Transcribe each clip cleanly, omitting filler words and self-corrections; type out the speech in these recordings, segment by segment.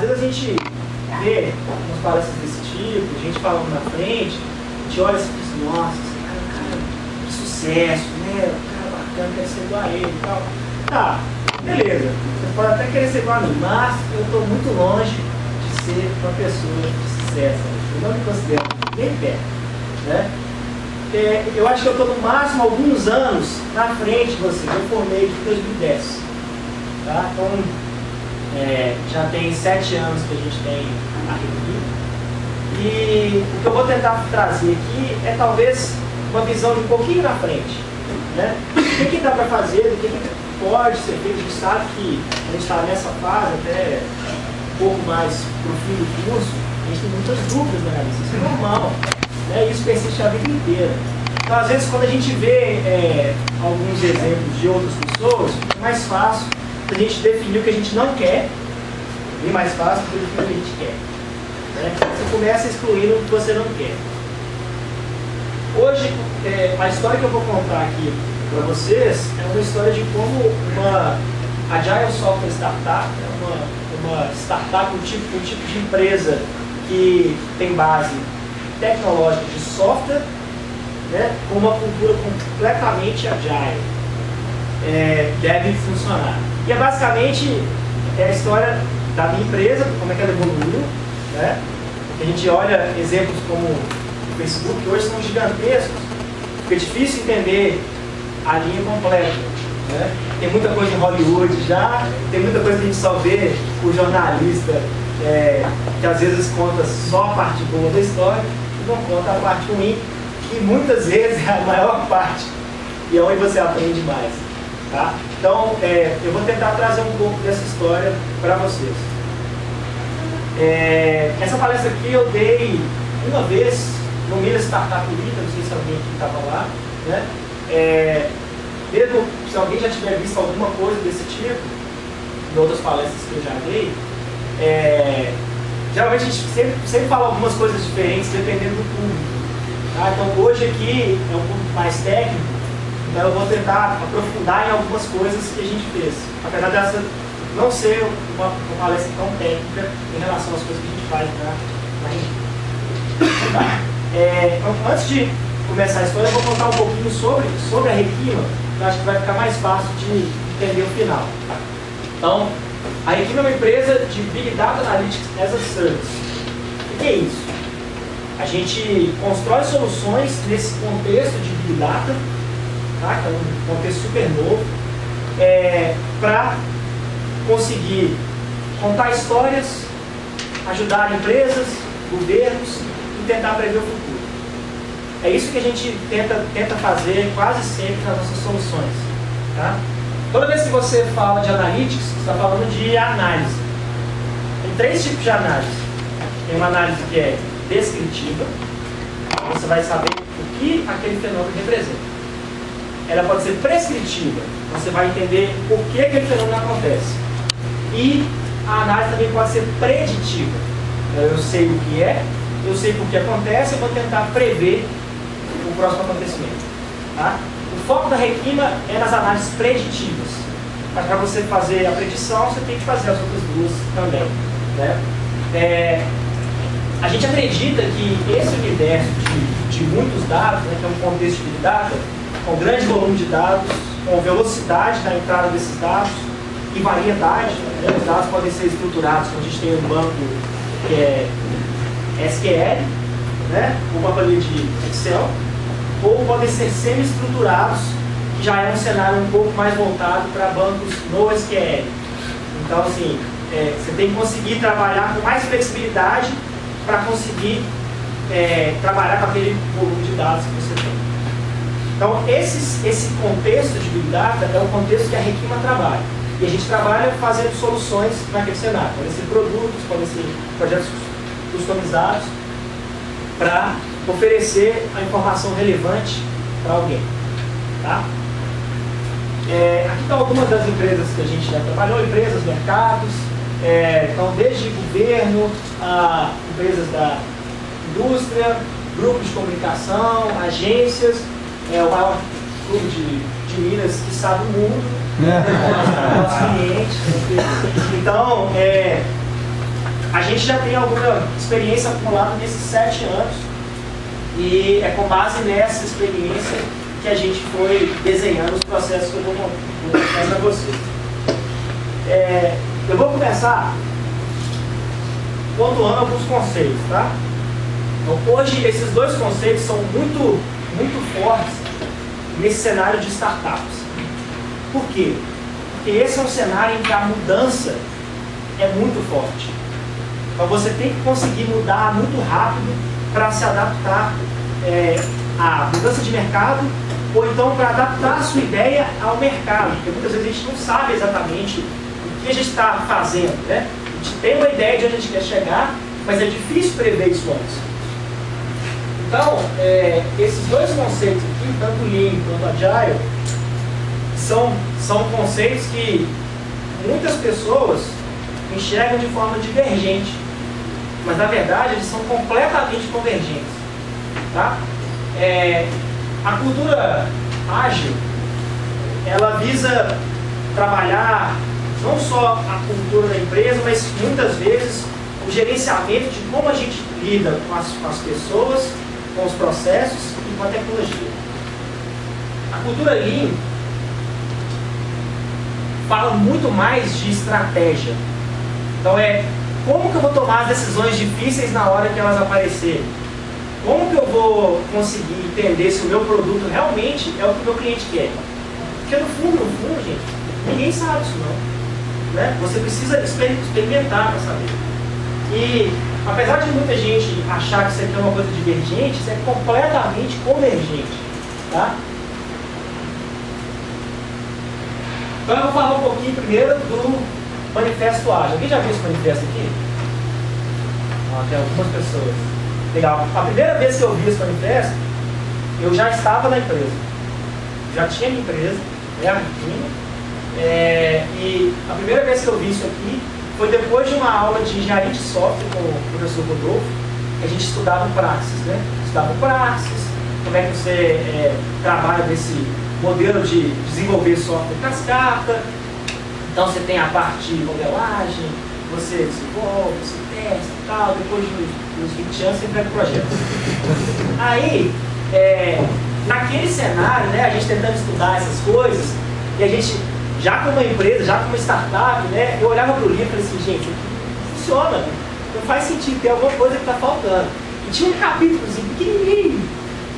vezes a gente vê umas palestras desse tipo, gente falando na frente, a gente olha assim e diz, nossa, esse cara de sucesso, né? O cara bacana, quer ser igual a ele e tal. Tá, beleza. Você pode até querer ser igual a mim, mas eu estou muito longe de ser uma pessoa de sucesso. Eu não me considero nem perto, né? Eu acho que eu estou no máximo alguns anos na frente de você. Eu formei em 2010. Tá? Então, já tem 7 anos que a gente tem a Requima. E o que eu vou tentar trazer aqui é talvez uma visão de um pouquinho na frente. Né? O que dá para fazer, o que pode ser feito. A gente sabe que a gente está nessa fase, até um pouco mais pro fim do curso, a gente tem muitas dúvidas na cabeça. Isso é normal. Né? Isso persiste a vida inteira. Então, às vezes, quando a gente vê alguns exemplos de outras pessoas, é mais fácil a gente definir o que a gente não quer, e mais fácil definir o que a gente quer. Né? Você começa excluindo o que você não quer. Hoje, a história que eu vou contar aqui para vocês é uma história de como uma Agile Software Startup, uma startup, um tipo de empresa que tem base tecnológica de software, né, com uma cultura completamente agile, deve funcionar. E basicamente a história da minha empresa, como é que ela evoluiu, né? Porque a gente olha exemplos como o Facebook, que hoje são gigantescos, fica difícil entender a linha completa. Né? Tem muita coisa em Hollywood já, tem muita coisa que a gente só vê o jornalista que às vezes conta só a parte boa da história e não conta a parte ruim, que muitas vezes é a maior parte e é onde você aprende mais. Tá? Então, eu vou tentar trazer um pouco dessa história para vocês. Essa palestra aqui eu dei uma vez no Minas Startup Leader, não sei se alguém aqui estava lá. Né? Mesmo se alguém já tiver visto alguma coisa desse tipo, em outras palestras que eu já dei, geralmente a gente sempre fala algumas coisas diferentes dependendo do público. Tá? Então hoje aqui é um público mais técnico, então eu vou tentar aprofundar em algumas coisas que a gente fez. Apesar dessa não ser uma palestra tão técnica em relação às coisas que a gente faz na Requima. Tá? Então, antes de começar a história, eu vou contar um pouquinho sobre a Requima, que eu acho que vai ficar mais fácil de entender o final. Então, a Requima é uma empresa de Big Data Analytics as a Service. O que é isso? A gente constrói soluções nesse contexto de Big Data, tá? Que é um contexto super novo, para conseguir contar histórias, ajudar empresas, governos e tentar prever o futuro. É isso que a gente tenta fazer quase sempre nas nossas soluções. Tá? Toda vez que você fala de analytics, você está falando de análise. Tem 3 tipos de análise. Tem uma análise que é descritiva, você vai saber o que aquele fenômeno representa. Ela pode ser prescritiva, você vai entender por que aquele fenômeno acontece. E a análise também pode ser preditiva. Eu sei o que é, eu sei por que acontece, eu vou tentar prever o próximo acontecimento. Tá? O foco da Requima é nas análises preditivas. Mas para você fazer a predição, você tem que fazer as outras duas também. Né? A gente acredita que esse universo de muitos dados, né, que é um contexto de Big Data, com grande volume de dados, com velocidade na entrada desses dados e variedade, né? Os dados podem ser estruturados, como a gente tem um banco que é SQL, né? Um banco ali de Excel, ou podem ser semi-estruturados, que já é um cenário um pouco mais voltado para bancos no SQL. Então, assim, você tem que conseguir trabalhar com mais flexibilidade para conseguir trabalhar com aquele volume de dados que você tem. Então, esse contexto de Big Data é o contexto que a Requima trabalha. E a gente trabalha fazendo soluções naquele cenário. Podem ser produtos, podem ser projetos customizados para oferecer a informação relevante para alguém. Tá? Aqui estão algumas das empresas que a gente já trabalhou, empresas, mercados, então desde governo, a empresas da indústria, grupos de comunicação, agências, o maior clube de Minas que sabe o mundo, nossos clientes. Então, A gente já tem alguma experiência acumulada nesses 7 anos e é com base nessa experiência que a gente foi desenhando os processos que eu vou mostrar para vocês. Eu vou começar pontuando alguns conceitos, tá? Então, hoje esses 2 conceitos são muito fortes nesse cenário de startups. Por quê? Porque esse é um cenário em que a mudança é muito forte. Então você tem que conseguir mudar muito rápido para se adaptar à mudança de mercado, ou então para adaptar a sua ideia ao mercado, porque muitas vezes a gente não sabe exatamente o que a gente está fazendo, né? A gente tem uma ideia de onde a gente quer chegar, mas é difícil prever isso antes. Então, esses 2 conceitos aqui, tanto Lean quanto Agile, são conceitos que muitas pessoas enxergam de forma divergente, mas na verdade eles são completamente convergentes, tá? A cultura ágil, ela visa trabalhar não só a cultura da empresa, mas muitas vezes o gerenciamento de como a gente lida com as pessoas, com os processos e com a tecnologia. A cultura Lean fala muito mais de estratégia. Então como que eu vou tomar as decisões difíceis na hora que elas aparecerem? Como que eu vou conseguir entender se o meu produto realmente é o que o meu cliente quer? Porque no fundo, gente, ninguém sabe isso não, né? Você precisa experimentar para saber. E apesar de muita gente achar que isso aqui é uma coisa divergente, isso é completamente convergente, tá? Então eu vou falar um pouquinho primeiro do Manifesto Ágil. Alguém já viu esse manifesto aqui? Tem algumas pessoas. Legal. A primeira vez que eu vi esse manifesto, eu já estava na empresa. Já tinha minha empresa, e a primeira vez que eu vi isso aqui foi depois de uma aula de engenharia de software com o professor Rodolfo, que a gente estudava praxis, né? Estudava praxis, como é que você trabalha nesse modelo de desenvolver software cascata. Então você tem a parte de modelagem, você desenvolve, você testa e tal, depois dos 20 anos você entrega o projeto. Aí, naquele cenário, né, a gente tentando estudar essas coisas, e a gente, já como uma empresa, já como uma startup, né, eu olhava para o livro e falei assim, gente, não funciona, não faz sentido, tem alguma coisa que está faltando. E tinha um capítulozinho pequenininho,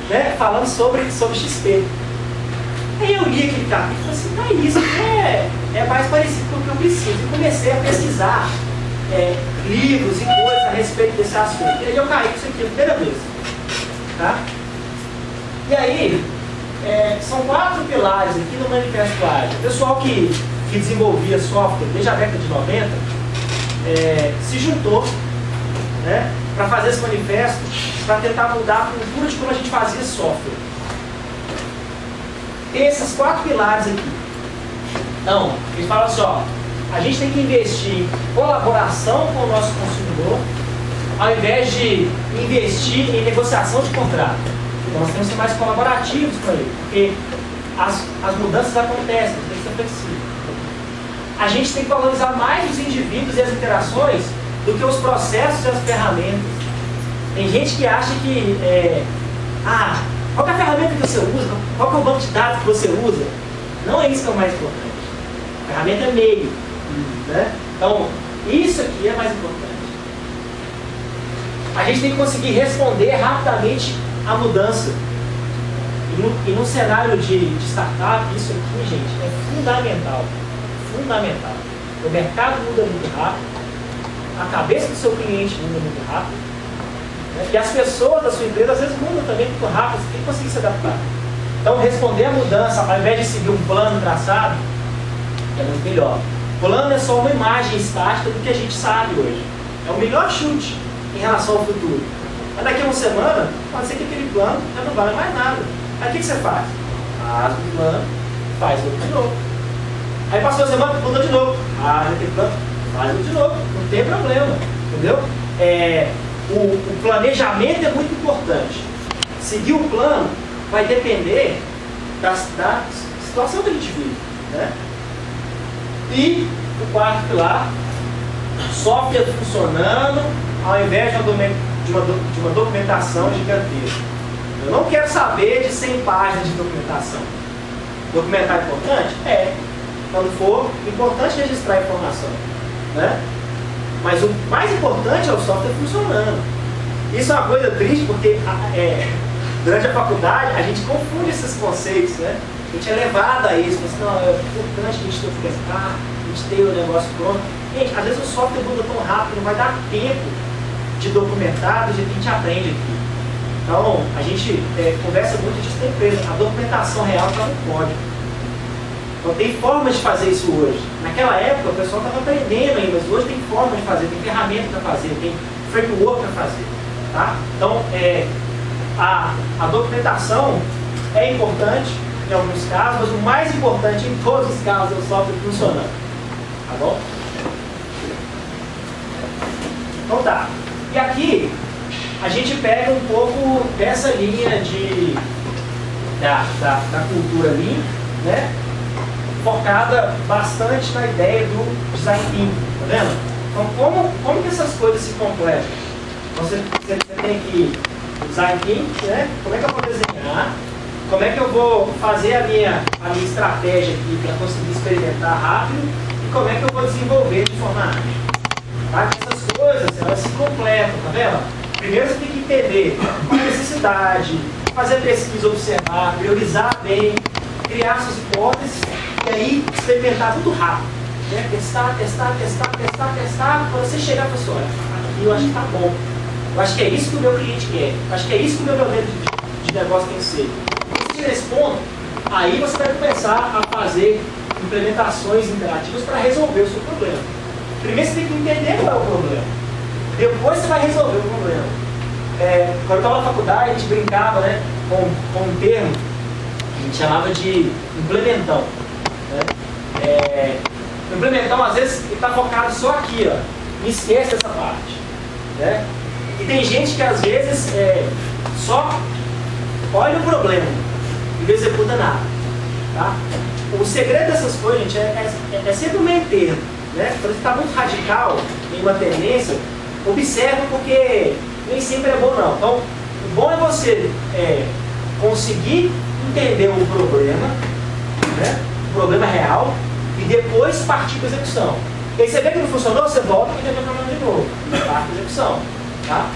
né, falando sobre XP. Aí eu li aquele capítulo e falei assim, tá isso, é mais parecido com o que eu preciso. E comecei a pesquisar livros e coisas a respeito desse assunto. E aí eu caí com isso aqui a primeira vez. Tá? E aí, são 4 pilares aqui no Manifesto Ágil. O pessoal que desenvolvia software desde a década de 90 se juntou, né, para fazer esse manifesto, para tentar mudar a cultura de como a gente fazia software. Tem esses 4 pilares aqui. Então, eles falam assim, ó, a gente tem que investir em colaboração com o nosso consumidor, ao invés de investir em negociação de contrato. Então, nós temos que ser mais colaborativos com ele, porque as mudanças acontecem, tem que ser flexível. A gente tem que valorizar mais os indivíduos e as interações do que os processos e as ferramentas. Tem gente que acha que qual que é a ferramenta que você usa? Qual que é o banco de dados que você usa? Não é isso que é o mais importante. A ferramenta é meio. Né? Então, isso aqui é mais importante. A gente tem que conseguir responder rapidamente à mudança. E num cenário de startup, isso aqui, gente, é fundamental. Fundamental. O mercado muda muito rápido. A cabeça do seu cliente muda muito rápido. E as pessoas da sua empresa às vezes mudam também muito rápido, você tem que conseguir se adaptar. Então, responder a mudança, ao invés de seguir um plano traçado, é muito melhor. Plano é só uma imagem estática do que a gente sabe hoje. É o melhor chute em relação ao futuro. Mas daqui a uma semana, pode ser que aquele plano já não vale mais nada. Aí o que você faz? Rasga o plano, faz outro de novo. Aí passou a semana, muda de novo. Rasga aquele plano, faz outro de novo. Não tem problema, entendeu? O planejamento é muito importante. Seguir o plano vai depender da situação que a gente vive, né? E o 4º pilar software funcionando, ao invés de uma documentação gigantesca. Eu não quero saber de 100 páginas de documentação. Documentar é importante? É. Quando for, importante registrar a informação. Né? Mas o mais importante é o software funcionando. Isso é uma coisa triste porque durante a faculdade a gente confunde esses conceitos, né? A gente é levado a isso, mas não, é importante que a gente documentar, a gente ter o negócio pronto. Gente, às vezes o software muda tão rápido, não vai dar tempo de documentar do jeito que a gente aprende aqui. Então, a gente conversa muito disso na empresa. A documentação real está no código. Então, tem formas de fazer isso hoje. Naquela época, o pessoal estava aprendendo ainda, mas hoje tem forma de fazer, tem ferramenta para fazer, tem framework para fazer. Tá? Então, a documentação é importante em alguns casos, mas o mais importante em todos os casos é o software funcionando. Tá bom? Então tá. E aqui a gente pega um pouco dessa linha da cultura Lean, né? Focada bastante na ideia do design thinking, tá vendo? Então como que essas coisas se completam? Você tem aqui o design thinking, né? Como é que eu vou desenhar? Como é que eu vou fazer a minha estratégia aqui para conseguir experimentar rápido? E como é que eu vou desenvolver de forma ágil? Tá? Essas coisas, elas se completam, tá vendo? Primeiro você tem que entender a necessidade, fazer pesquisa, observar, priorizar bem, criar suas hipóteses e aí experimentar tudo rápido. Né? Testar. Quando você chegar para a pessoa, aqui eu acho que tá bom. Eu acho que é isso que o meu cliente quer. Eu acho que é isso que o meu modelo de negócio tem que ser. Se você nesse ponto, aí você vai começar a fazer implementações interativas para resolver o seu problema. Primeiro você tem que entender qual é o problema. Depois você vai resolver o problema. Quando eu estava na faculdade, a gente brincava, né, com um termo que a gente chamava de implementão. Né? O implementão, às vezes, está focado só aqui, ó, e esquece essa parte. Né? E tem gente que, às vezes, só olha o problema e não executa nada. Tá? O segredo dessas coisas, gente, é sempre o meio termo. Né? Quando você está muito radical em uma tendência, observa porque nem sempre é bom não. Então, o bom é você conseguir entender o problema, né? O problema real, e depois partir para a execução. E aí você vê que não funcionou, você volta e tenta o problema de novo. Parte para a execução. Tá?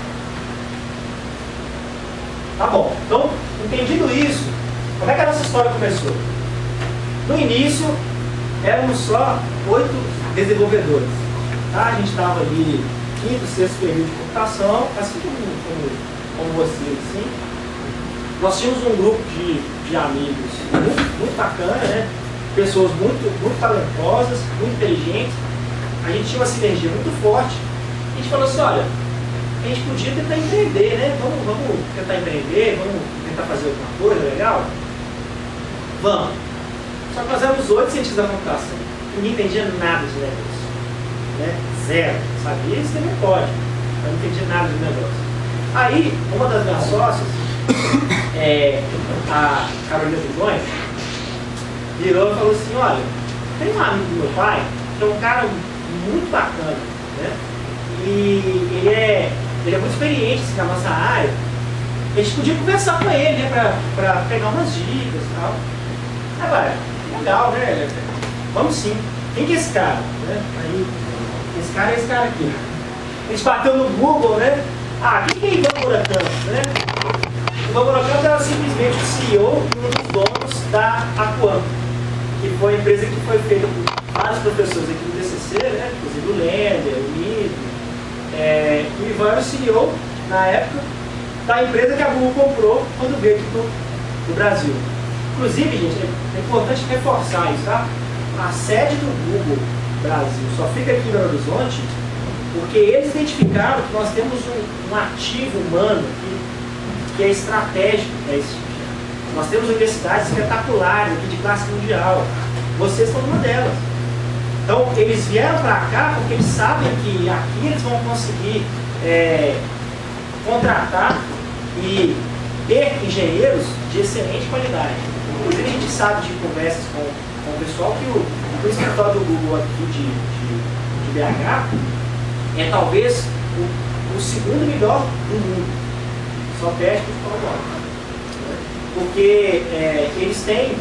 Tá bom. Então, entendido isso, como é que a nossa história começou? No início, éramos só 8 desenvolvedores. Tá? A gente estava ali quinto, sexto período de computação, assim como vocês, assim. Nós tínhamos um grupo de amigos muito bacana, né? Pessoas muito talentosas, muito inteligentes. A gente tinha uma sinergia muito forte. A gente falou assim, olha, a gente podia tentar empreender, né? Vamos tentar empreender, vamos tentar fazer alguma coisa legal? Vamos. Só que nós éramos 8 cientistas da computação. Ninguém entendia nada de negócio. Né? Zero. Sabia isso também pode. Mas não entendia nada de negócio. Aí, uma das minhas sócias, a Carolina Bigões, virou e falou assim, olha, tem um amigo do meu pai, que é um cara muito bacana, né? E ele é muito experiente assim, na nossa área. A gente podia conversar com ele, né, pra pegar umas dicas e tal. Agora, legal, né? Vamos sim. Quem que é esse cara? Né? Aí, esse cara é esse cara aqui. A gente bateu no Google, né? Quem que é Ivan Murakami, né? O Ivan Murakami era simplesmente o CEO e um dos donos da Aquam, que foi a empresa que foi feita por vários professores aqui do DCC, né? Inclusive o Lender, o Nido. O Ivan era o CEO, na época, da empresa que a Google comprou quando veio aqui do Brasil. Inclusive, gente, é importante reforçar isso, tá? A sede do Google Brasil só fica aqui em Belo Horizonte porque eles identificaram que nós temos um ativo humano aqui que é estratégico para esse tipo. Nós temos universidades espetaculares aqui de classe mundial. Vocês são uma delas. Então, eles vieram para cá porque eles sabem que aqui eles vão conseguir contratar e ter engenheiros de excelente qualidade. Inclusive, a gente sabe de conversas com o pessoal que o escritório do Google aqui de BH é talvez o segundo melhor do mundo. Só perde para o futebol agora. Porque eles têm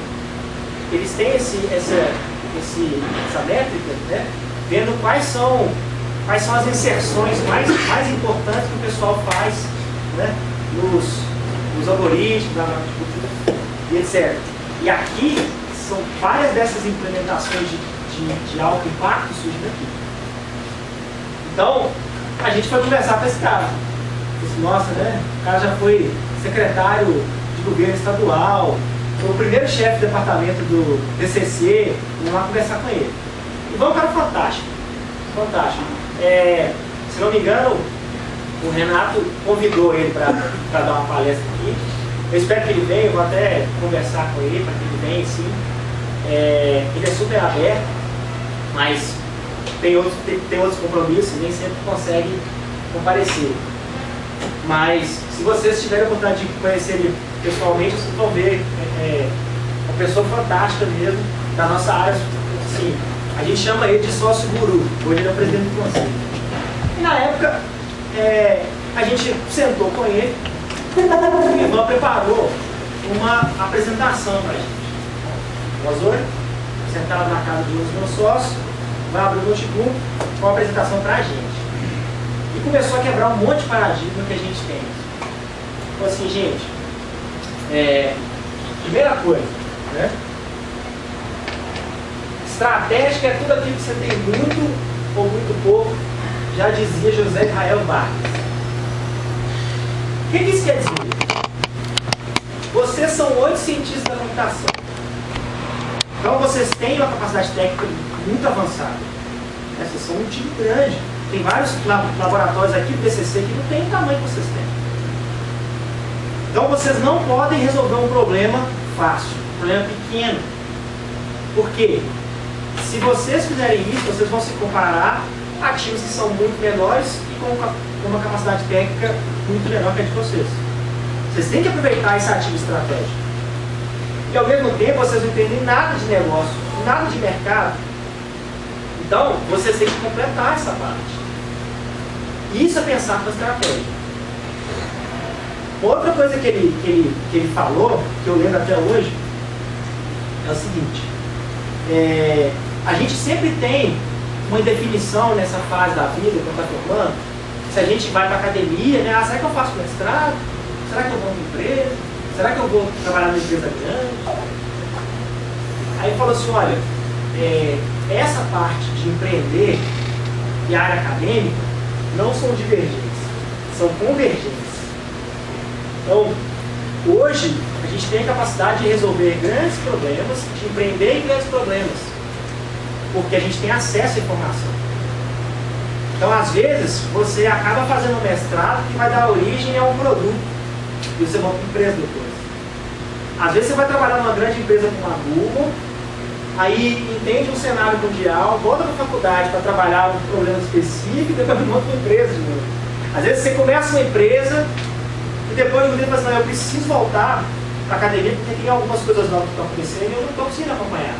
essa métrica, né? Vendo quais são as inserções mais importantes que o pessoal faz, né? nos algoritmos, e etc. E aqui são várias dessas implementações de alto impacto surgem daqui. Então, a gente foi conversar com esse cara. Disse, nossa, né? O cara já foi secretário de governo estadual, foi o primeiro chefe de departamento do DCC, vamos lá conversar com ele. E foi um cara fantástico. Fantástico. Se não me engano, o Renato convidou ele para dar uma palestra aqui. Eu espero que ele venha, eu vou até conversar com ele para que ele venha, sim. Ele é super aberto, mas tem outros compromissos, nem sempre consegue comparecer. Mas se vocês tiverem a oportunidade de conhecer ele pessoalmente, vocês vão ver uma pessoa fantástica mesmo, da nossa área. Assim, a gente chama ele de sócio guru, hoje ele é o presidente do conselho. E na época, a gente sentou com ele, o Ivan preparou uma apresentação para a gente. Nós hoje, sentados na casa de um dos meus sócios, vai abrir o notebook com uma apresentação para a gente. E começou a quebrar um monte de paradigma que a gente tem. Então assim, gente, primeira coisa, né? Estratégica é tudo aquilo que você tem muito ou muito pouco, já dizia José Israel Vargas. O que isso quer dizer? Vocês são 8 cientistas da computação. Então vocês têm uma capacidade técnica muito avançada. Vocês são um time grande. Tem vários laboratórios aqui do DCC que não tem o tamanho que vocês têm. Então vocês não podem resolver um problema fácil, um problema pequeno. Por quê? Se vocês fizerem isso, vocês vão se comparar a times que são muito menores e com uma capacidade técnica muito menor que a de vocês. Vocês têm que aproveitar esse ativo estratégico. E ao mesmo tempo vocês não entendem nada de negócio, nada de mercado. Então, vocês têm que completar essa parte. Isso é pensar com estratégia. Outra coisa que ele falou, que eu lembro até hoje, é o seguinte. A gente sempre tem uma indefinição nessa fase da vida, quando está formando. Se a gente vai para a academia, né? Será que eu faço mestrado? Será que eu vou para empresa? Será que eu vou trabalhar numa empresa grande? Aí ele falou assim, olha, essa parte de empreender e a área acadêmica não são divergentes, são convergentes. Então, hoje, a gente tem a capacidade de resolver grandes problemas, de empreender em grandes problemas, porque a gente tem acesso à informação. Então, às vezes, você acaba fazendo um mestrado que vai dar origem a um produto, e você volta para a empresa depois. Às vezes, você vai trabalhar numa grande empresa como a Google, aí entende um cenário mundial, volta para a faculdade para trabalhar um problema específico e depois monta uma empresa de novo. Às vezes você começa uma empresa e depois de um tempo você fala assim, eu preciso voltar para a academia porque tem algumas coisas novas que estão acontecendo e eu não estou conseguindo acompanhar.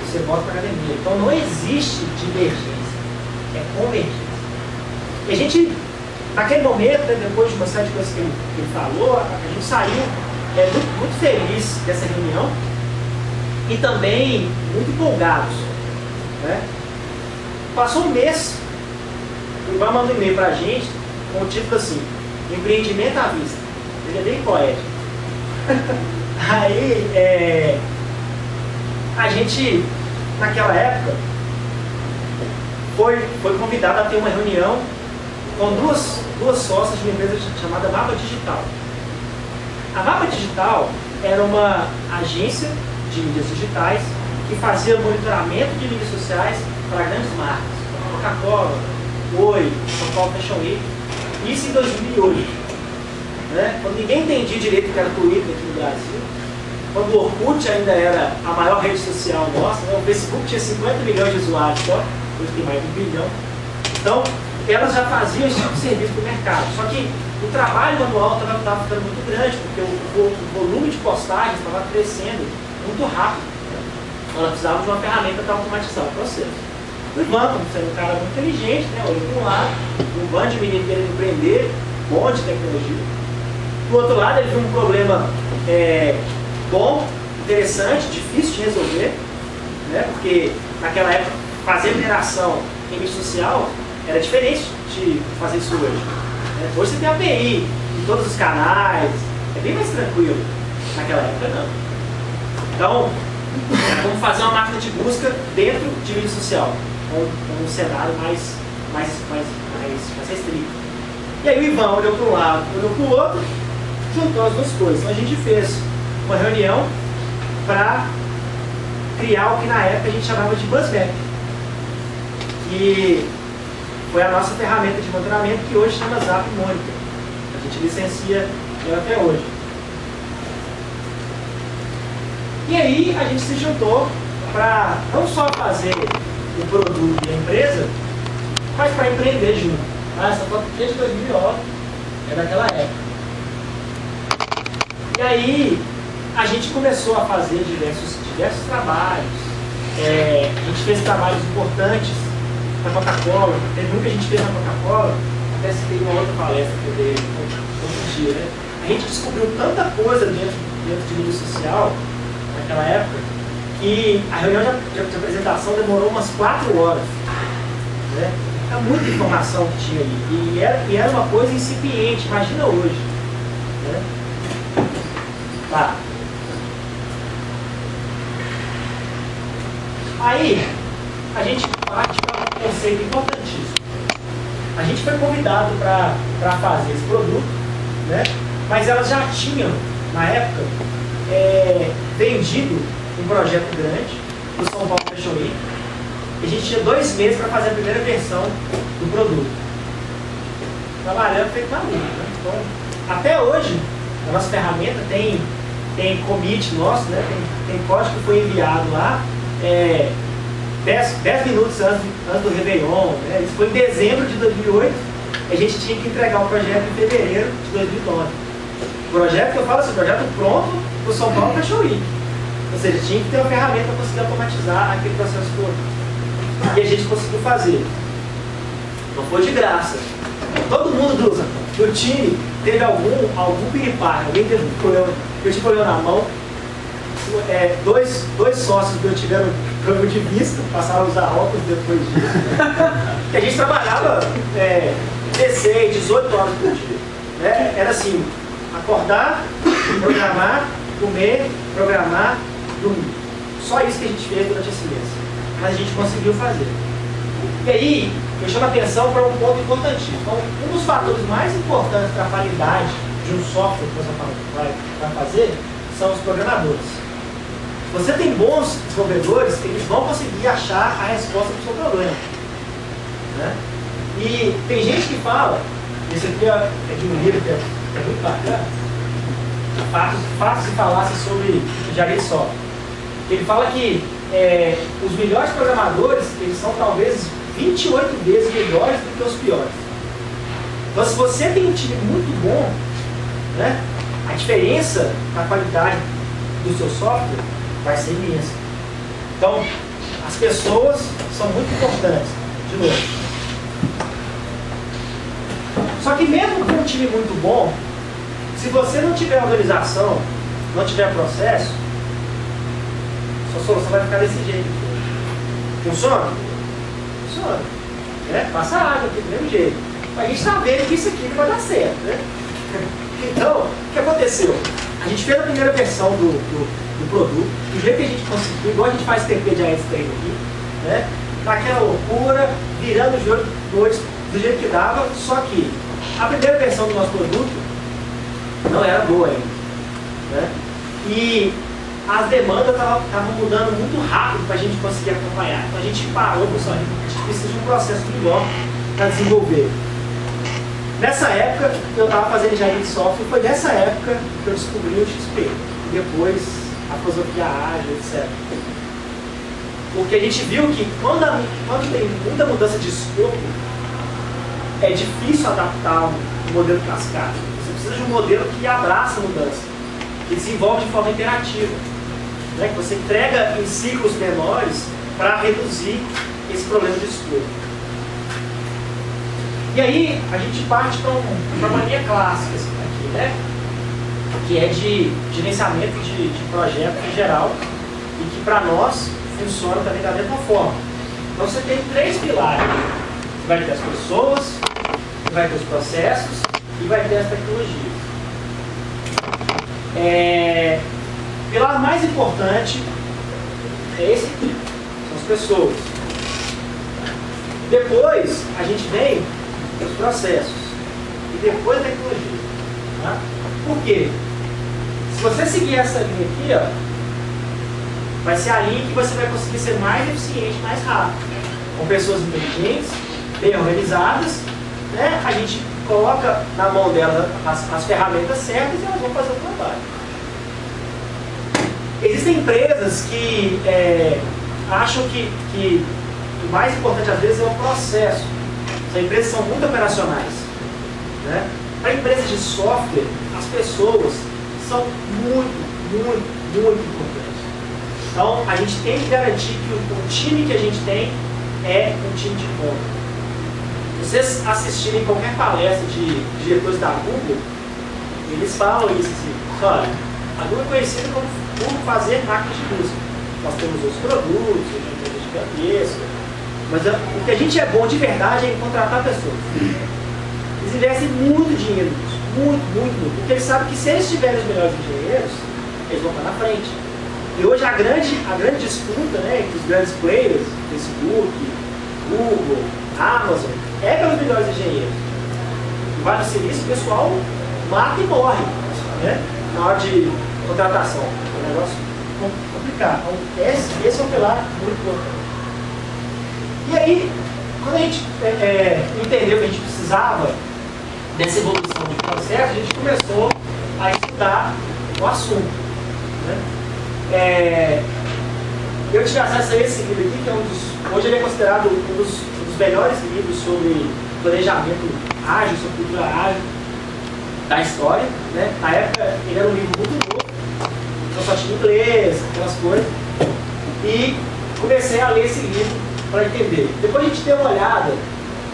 Você volta para a academia. Então não existe divergência, é convergência. E a gente, naquele momento, depois de uma série de coisas que ele falou, a gente saiu muito feliz dessa reunião. E também muito empolgados, né? Passou um mês, o Ivan mandou um e-mail para a gente com o título assim, empreendimento à vista. Ele é bem poético. Aí, a gente, naquela época, foi convidado a ter uma reunião com duas sócias de uma empresa chamada Mapa Digital. A Mapa Digital era uma agência de mídias digitais que fazia monitoramento de mídias sociais para grandes marcas, Coca-Cola, Oi, São Paulo Fashion Week, isso em 2008, né? Quando ninguém entendia direito o que era Twitter aqui no Brasil, quando o Orkut ainda era a maior rede social nossa, né? O Facebook tinha 50 milhões de usuários só, hoje tem mais de 1 bilhão. Então, elas já faziam esse tipo de serviço para o mercado, só que o trabalho manual estava ficando muito grande, porque o volume de postagens estava crescendo muito rápido. Né? Ela precisava de uma ferramenta para automatizar o processo. O Ivan, como sendo um cara muito inteligente, né, olhou para um lado, um bando de menino querendo empreender, bom de tecnologia. Do outro lado, ele viu um problema bom, interessante, difícil de resolver, né, porque naquela época fazer mineração em mídia social era diferente de fazer isso hoje. Né? Hoje você tem API em todos os canais, é bem mais tranquilo. Naquela época não. Então, era como fazer uma máquina de busca dentro de mídia social, com um cenário mais restrito. E aí o Ivan olhou para um lado, olhou para o outro, juntou as duas coisas. Então a gente fez uma reunião para criar o que na época a gente chamava de BuzzMap, que foi a nossa ferramenta de monitoramento que hoje chama Zap Monitor. A gente licencia ela até hoje. E aí a gente se juntou para não só fazer o produto e a empresa, mas para empreender junto. Essa foto aqui é de 2009, é daquela época. E aí a gente começou a fazer diversos trabalhos. A gente fez trabalhos importantes na Coca-Cola. Teve um que a gente fez na Coca-Cola, até citei uma outra palestra que eu dei outro dia, né? A gente descobriu tanta coisa dentro de mídia social naquela época que a reunião de apresentação demorou umas 4 horas. Né? É muita informação que tinha ali. E era uma coisa incipiente, imagina hoje. Né? Tá. Aí, a gente parte para um conceito importantíssimo. A gente foi convidado para fazer esse produto, né? Mas elas já tinham, na época, vendido um projeto grande do São Paulo Fashion Week. E a gente tinha 2 meses para fazer a primeira versão do produto. Trabalhando feito maluco, né? Então, até hoje, a nossa ferramenta tem commit nosso, né? Tem código que foi enviado lá 10 minutos antes do Réveillon. Né? Isso foi em dezembro de 2008. A gente tinha que entregar o projeto em fevereiro de 2009. O projeto que eu falo assim, projeto pronto para o São Paulo Fashion Week. Ou seja, tinha que ter uma ferramenta para conseguir automatizar aquele processo todo. E a gente conseguiu fazer. Não foi de graça. Todo mundo do time teve algum piripaque. Alguém teve um problema na mão. 2 sócios meus tiveram problema de vista, passaram a usar óculos depois disso. E a gente trabalhava 16, 18 horas por dia. Né? Era assim, acordar, programar, comer, programar, dormir. Só isso que a gente fez durante esse mês. Mas a gente conseguiu fazer. E aí, eu chamo a atenção para um ponto importantíssimo. Então, um dos fatores mais importantes para a qualidade de um software que você vai fazer são os programadores. Se você tem bons desenvolvedores, eles vão conseguir achar a resposta para o seu problema. Né? E tem gente que fala, esse aqui é de um livro que é muito bacana, fácil se falasse sobre engenharia de software. Ele fala que os melhores programadores, eles são talvez 28 vezes melhores do que os piores. Então, se você tem um time muito bom, né, a diferença na qualidade do seu software vai ser imensa. Então, as pessoas são muito importantes. De novo. Só que mesmo com um time muito bom, se você não tiver organização, não tiver processo, sua solução vai ficar desse jeito. Funciona? Funciona. Né? Passa água aqui do mesmo jeito. Mas a gente está vendo que isso aqui não vai dar certo. Né? Então, o que aconteceu? A gente fez a primeira versão do produto, do jeito que a gente conseguiu, igual a gente faz TP de AES treino aqui, né? Naquela loucura, virando os joelhos do jeito que dava, só que a primeira versão do nosso produto não era boa ainda. Né? E as demandas estavam mudando muito rápido para a gente conseguir acompanhar. Então a gente parou, pessoal, a gente precisa de um processo melhor para desenvolver. Nessa época, eu estava fazendo engenharia de software, foi nessa época que eu descobri o XP. E depois a filosofia ágil, etc. Porque a gente viu que quando tem muita mudança de escopo, é difícil adaptar um modelo cascata. Você precisa de um modelo que abraça a mudança, que desenvolve de forma interativa, né? Que você entrega em ciclos menores para reduzir esse problema de escopo. E aí a gente parte para uma linha clássica aqui, né? Que é de gerenciamento de projeto em geral e que para nós funciona também da mesma forma. Então você tem 3 pilares. Você vai ter as pessoas, você vai ter os processos e vai ter as tecnologias. O pilar mais importante é esse aqui, são as pessoas. Depois a gente vem os processos e depois a tecnologia. Tá? Por quê? Se você seguir essa linha aqui, ó, vai ser a linha que você vai conseguir ser mais eficiente, mais rápido. Com pessoas inteligentes, bem organizadas, né? A gente coloca na mão delas as ferramentas certas e elas vão fazer o trabalho. Existem empresas que acham que o mais importante às vezes é o processo. As empresas são muito operacionais, né? Para empresas de software, as pessoas são muito importantes. Então, a gente tem que garantir que o time que a gente tem é um time de ponta. Se vocês assistirem qualquer palestra de diretores da Google, eles falam isso assim, olha, a Google é conhecida por fazer máquinas de música. Nós temos os produtos, a gente tem gigantesca, mas o que a gente é bom de verdade é em contratar pessoas. Eles investem muito dinheiro nisso, muito, porque eles sabem que se eles tiverem os melhores engenheiros, eles vão estar na frente. E hoje a grande disputa, né, entre os grandes players, Facebook, Google, Amazon, é pelos melhores engenheiros. E Vale do Silício, o pessoal mata e morre, né, na hora de contratação. É um negócio complicado. Então, esse é um pilar muito importante. E aí, quando a gente entendeu que a gente precisava dessa evolução de processo, a gente começou a estudar o assunto, né? Eu tive acesso a esse livro aqui, que é hoje ele é considerado um dos melhores livros sobre planejamento ágil, sobre cultura ágil da história, né? Na época ele era um livro muito novo, então só tinha inglês, aquelas coisas, e comecei a ler esse livro para entender. Depois a gente deu uma olhada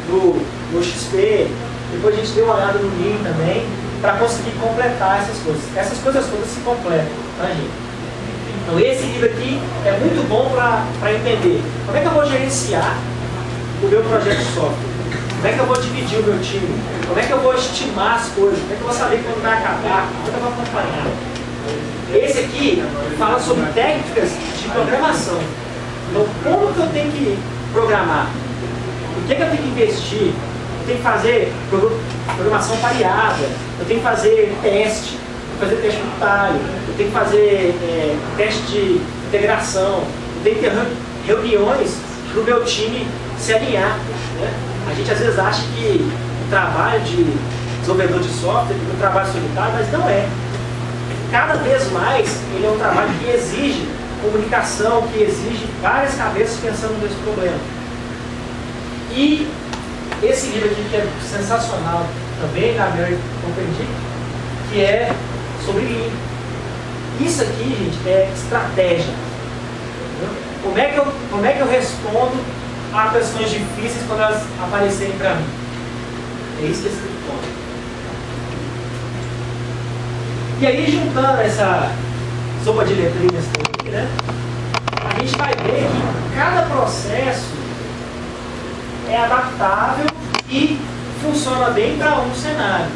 no XP, depois a gente deu uma olhada no Lean também, para conseguir completar essas coisas. Essas coisas todas se completam, tá, gente? Então esse livro aqui é muito bom para entender como é que eu vou gerenciar o meu projeto de software, como é que eu vou dividir o meu time, como é que eu vou estimar as coisas, como é que eu vou saber quando vai acabar, como é que eu vou acompanhar. Esse aqui fala sobre técnicas de programação. Então, como que eu tenho que programar? O que eu tenho que investir? Eu tenho que fazer programação pareada, eu tenho que fazer teste, fazer teste unitário, eu tenho que fazer teste de integração, eu tenho que ter reuniões para o meu time se alinhar, né? A gente às vezes acha que o trabalho de desenvolvedor de software é um trabalho solitário, mas não é. Cada vez mais ele é um trabalho que exige comunicação, que exige várias cabeças pensando nesse problema. E esse livro aqui, que é sensacional também, na minha compreendi, que é sobre Lean. Isso aqui, gente, é estratégia. Como é que eu respondo a questões difíceis quando elas aparecerem para mim? É isso que esse livro conta. E aí, juntando essa sopa de letrinhas aqui, né, a gente vai ver que cada processo é adaptável e funciona bem para um cenário,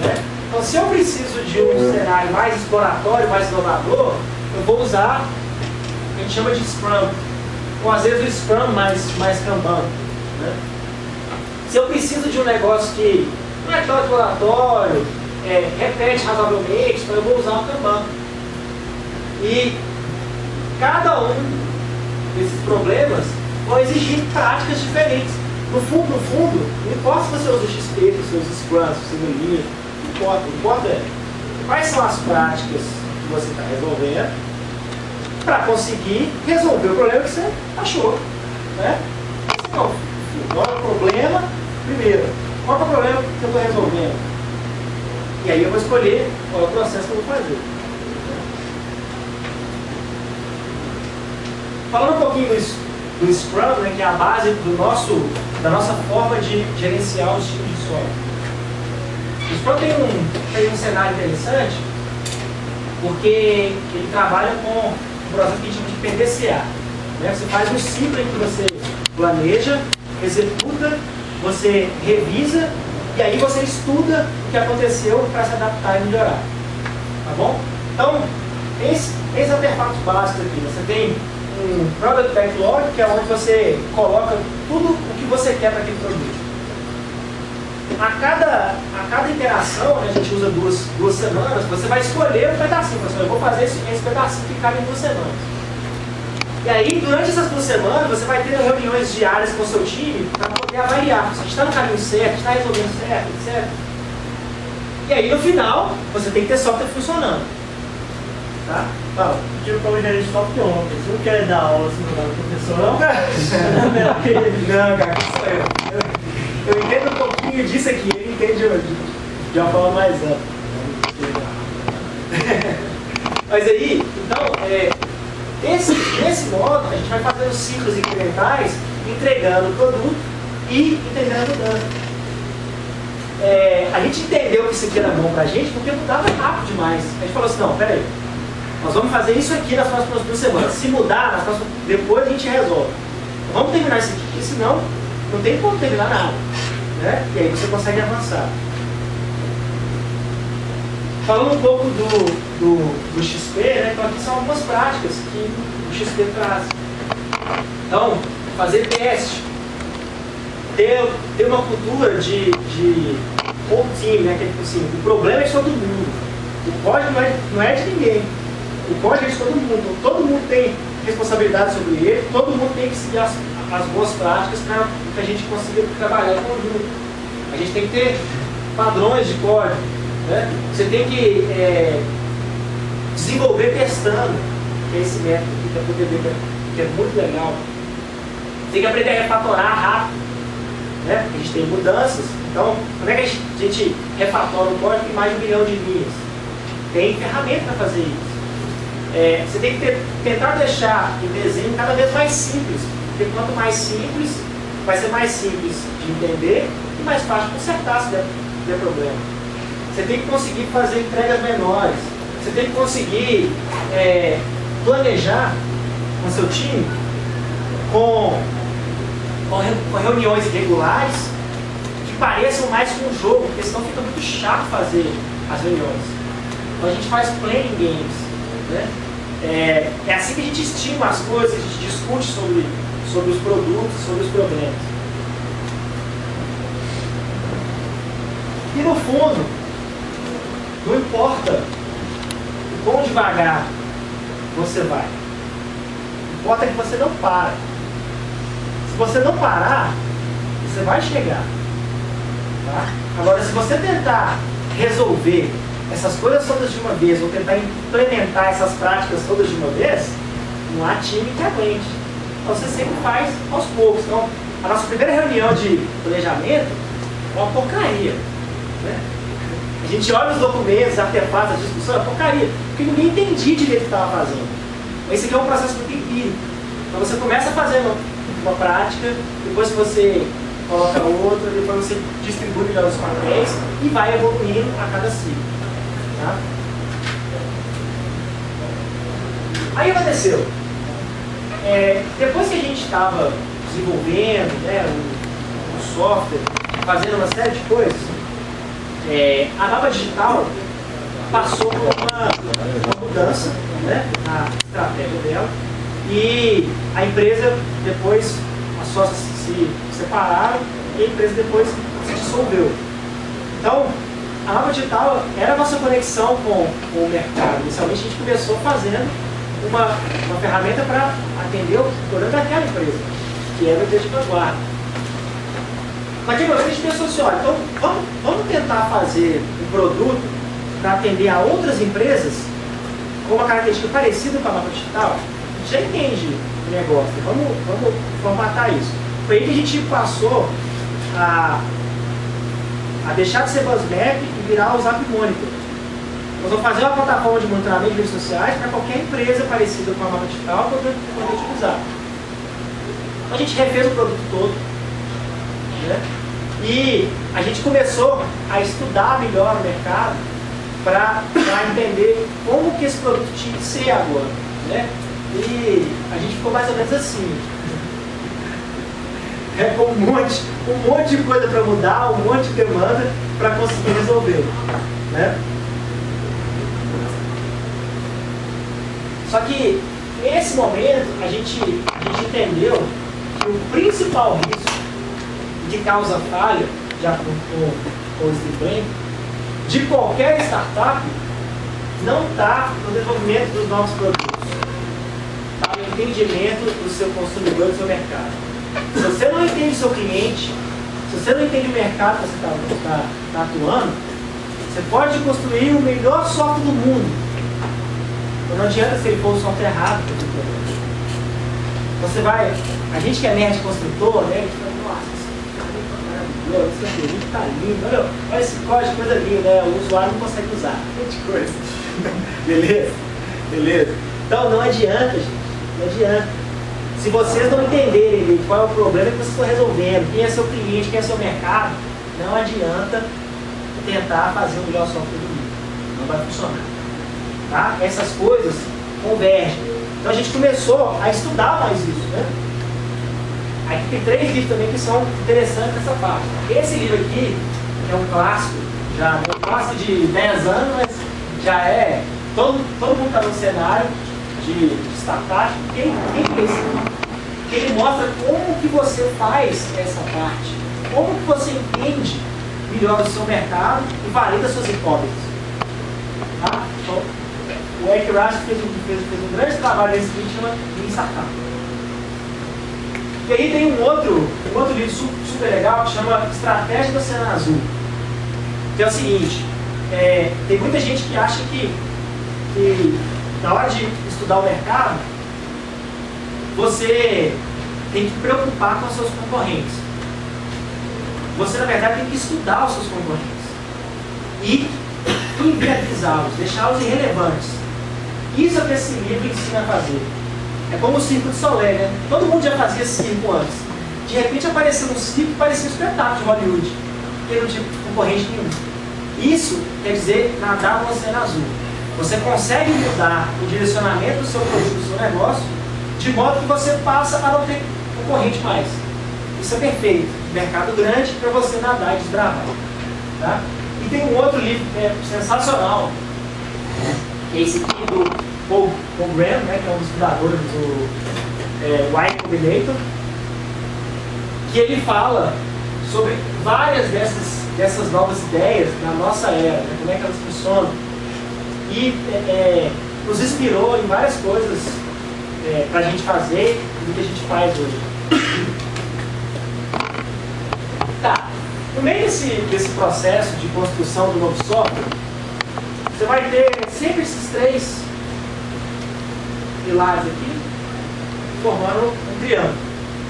né? Então, se eu preciso de um cenário mais exploratório, mais inovador, eu vou usar o que a gente chama de Scrum, ou às vezes o Scrum mais Kanban, né? Se eu preciso de um negócio que não é tão exploratório, repete razoavelmente, então eu vou usar o Kanban. E cada um desses problemas vão exigir práticas diferentes. No fundo, não importa se você usa o XP, se você usa o Scrum, se você usa o Lean, não importa. O que importa é quais são as práticas que você está resolvendo para conseguir resolver o problema que você achou, né? Então, qual é o problema? Primeiro, qual é o problema que eu estou resolvendo? E aí eu vou escolher qual é o processo que eu vou fazer. Falando um pouquinho do Scrum, né, que é a base da nossa forma de gerenciar os times de software. O Scrum tem um cenário interessante, porque ele trabalha com um processo que a gente chama de PDCA. Né? Você faz um ciclo em que você planeja, executa, você revisa, e aí você estuda o que aconteceu para se adaptar e melhorar. Tá bom? Então, esses artefatos básicos aqui. Você tem um Product Backlog, que é onde você coloca tudo o que você quer para aquele produto. A cada interação, né, a gente usa duas semanas, você vai escolher um pedacinho. Eu vou fazer esse pedacinho que cabe em 2 semanas. E aí, durante essas 2 semanas, você vai ter reuniões diárias com o seu time para poder avaliar se a gente está no caminho certo, está resolvendo certo, etc. E aí, no final, você tem que ter software funcionando. Tá? Fala. Tipo, como gerente de software ontem, você não quer dar aula assim para o professor, não? Não, cara, que sou eu. Eu entendo um pouquinho disso aqui, ele entende de uma forma mais ampla. Mas aí, então, nesse modo, a gente vai fazendo ciclos incrementais, entregando o produto e entendendo o dano. A gente entendeu que isso aqui era bom pra gente porque mudava rápido demais. A gente falou assim, não, peraí, nós vamos fazer isso aqui nas próximas 2 semanas. Se mudar, depois a gente resolve. Então, vamos terminar isso aqui, porque senão não tem como terminar nada. Né? E aí você consegue avançar. Falando um pouco do XP, né? Então aqui são algumas práticas que o XP traz. Então, fazer teste, ter uma cultura de whole team, né? Que é tipo assim, o problema é de todo mundo. O código não é de ninguém. O código é de todo mundo. Então, todo mundo tem responsabilidade sobre ele, todo mundo tem que seguir as boas práticas para que a gente consiga trabalhar em conjunto. A gente tem que ter padrões de código. Né? Você tem que desenvolver testando, que é esse método aqui, que é o PDB, que é muito legal. Você tem que aprender a refatorar rápido. Né? A gente tem mudanças. Então, como é que a gente refatora o código em mais de 1 milhão de linhas? Tem ferramenta para fazer isso. Você tem que tentar deixar o desenho cada vez mais simples. Porque quanto mais simples, vai ser mais simples de entender e mais fácil de consertar se der problema. Você tem que conseguir fazer entregas menores. Você tem que conseguir planejar com seu time com reuniões regulares que pareçam mais com um jogo, porque senão fica muito chato fazer as reuniões. Então a gente faz planning games. Né? É assim que a gente estima as coisas, a gente discute sobre os produtos, sobre os problemas. E no fundo, não importa o quão devagar você vai, importa que você não para. Se você não parar, você vai chegar. Tá? Agora, se você tentar resolver essas coisas todas de uma vez, ou tentar implementar essas práticas todas de uma vez, não há time que aguente. Então você sempre faz aos poucos. Então, a nossa primeira reunião de planejamento é uma porcaria. Né? A gente olha os documentos, artefatos, a discussão, é uma porcaria, porque ninguém entendia direito o que estava fazendo. Então, esse aqui é um processo muito empírico. Então você começa fazendo uma prática, depois você coloca outra, depois você distribui melhor os papéis e vai evoluindo a cada ciclo. Tá? Aí aconteceu, depois que a gente estava desenvolvendo, né, o software, fazendo uma série de coisas, a Nova Digital passou por uma mudança, né, na estratégia dela, e a empresa depois, as sócias se separaram e a empresa depois se dissolveu. Então, a Nova Digital era a nossa conexão com o mercado. Inicialmente a gente começou fazendo uma ferramenta para atender o problema daquela empresa, que era a empresa de vanguarda. Naquele momento a gente pensou assim, olha, então vamos tentar fazer um produto para atender a outras empresas com uma característica parecida com a Nova Digital. A gente já entende o negócio, vamos formatar isso. Foi aí que a gente passou a deixar de ser BuzzMap e virar o Zap Monitor. Nós vamos fazer uma plataforma de monitoramento de redes sociais para qualquer empresa parecida com a Nova Digital poder utilizar. A gente refez o produto todo, né? E a gente começou a estudar melhor o mercado para entender como que esse produto tinha que ser agora, né? E a gente ficou mais ou menos assim, com um monte de coisa para mudar, um monte de demanda para conseguir resolver, né? Só que nesse momento a gente entendeu que o principal risco que causa falha, de acordo com o Steve, de qualquer startup, não está no desenvolvimento dos novos produtos, está no entendimento do seu consumidor, do seu mercado. Se você não entende o seu cliente, se você não entende o mercado que você está atuando, você pode construir o melhor software do mundo. Então não adianta se ele for o software errado para o problema. Você vai, a gente que é nerd construtor, né, a gente fala, nossa, esse algoritmo está lindo, olha esse código, coisa linda, né? O usuário não consegue usar. Que coisa. Beleza? Então não adianta, gente, não adianta. Se vocês não entenderem qual é o problema que vocês estão resolvendo, quem é seu cliente, quem é seu mercado, não adianta tentar fazer o melhor software do mundo. Não vai funcionar. Tá? Essas coisas convergem. Então a gente começou a estudar mais isso, né? Aqui tem 3 livros também que são interessantes nessa parte. Esse livro aqui é um clássico, já é um clássico de 10 anos, mas já é, todo mundo está no cenário de startup. Quem é esse livro? Que ele mostra como que você faz essa parte, como que você entende melhor o seu mercado e valida suas hipóteses. Tá? Então, o Eric Rasch fez um grande trabalho nesse livro, chama Lean Startup. E aí tem um outro livro super legal que chama Estratégia do Oceano Azul, que é o seguinte, tem muita gente que acha que na hora de estudar o mercado, você tem que preocupar com os seus concorrentes. Você, na verdade, tem que estudar os seus concorrentes e inviabilizá-los, deixá-los irrelevantes. Isso é o que esse livro ensina a fazer. É como o Circo de Solé, né? Todo mundo já fazia circo antes. De repente apareceu um circo que parecia um espetáculo de Hollywood, porque não tinha concorrente nenhum. Isso quer dizer nadar no oceano azul. Você consegue mudar o direcionamento do seu produto, do seu negócio, de modo que você passa a não ter concorrente mais. Isso é perfeito. Mercado grande para você nadar e desbravar. Tá? E tem um outro livro que é sensacional, que é esse aqui do Paul Graham, né, que é um dos fundadores do Y Combinator, que ele fala sobre várias dessas novas ideias na nossa era, né, como é que elas funcionam. E nos inspirou em várias coisas para a gente fazer e do que a gente faz hoje. Tá. No meio desse processo de construção do novo software, você vai ter sempre esses 3 pilares aqui, formando um triângulo.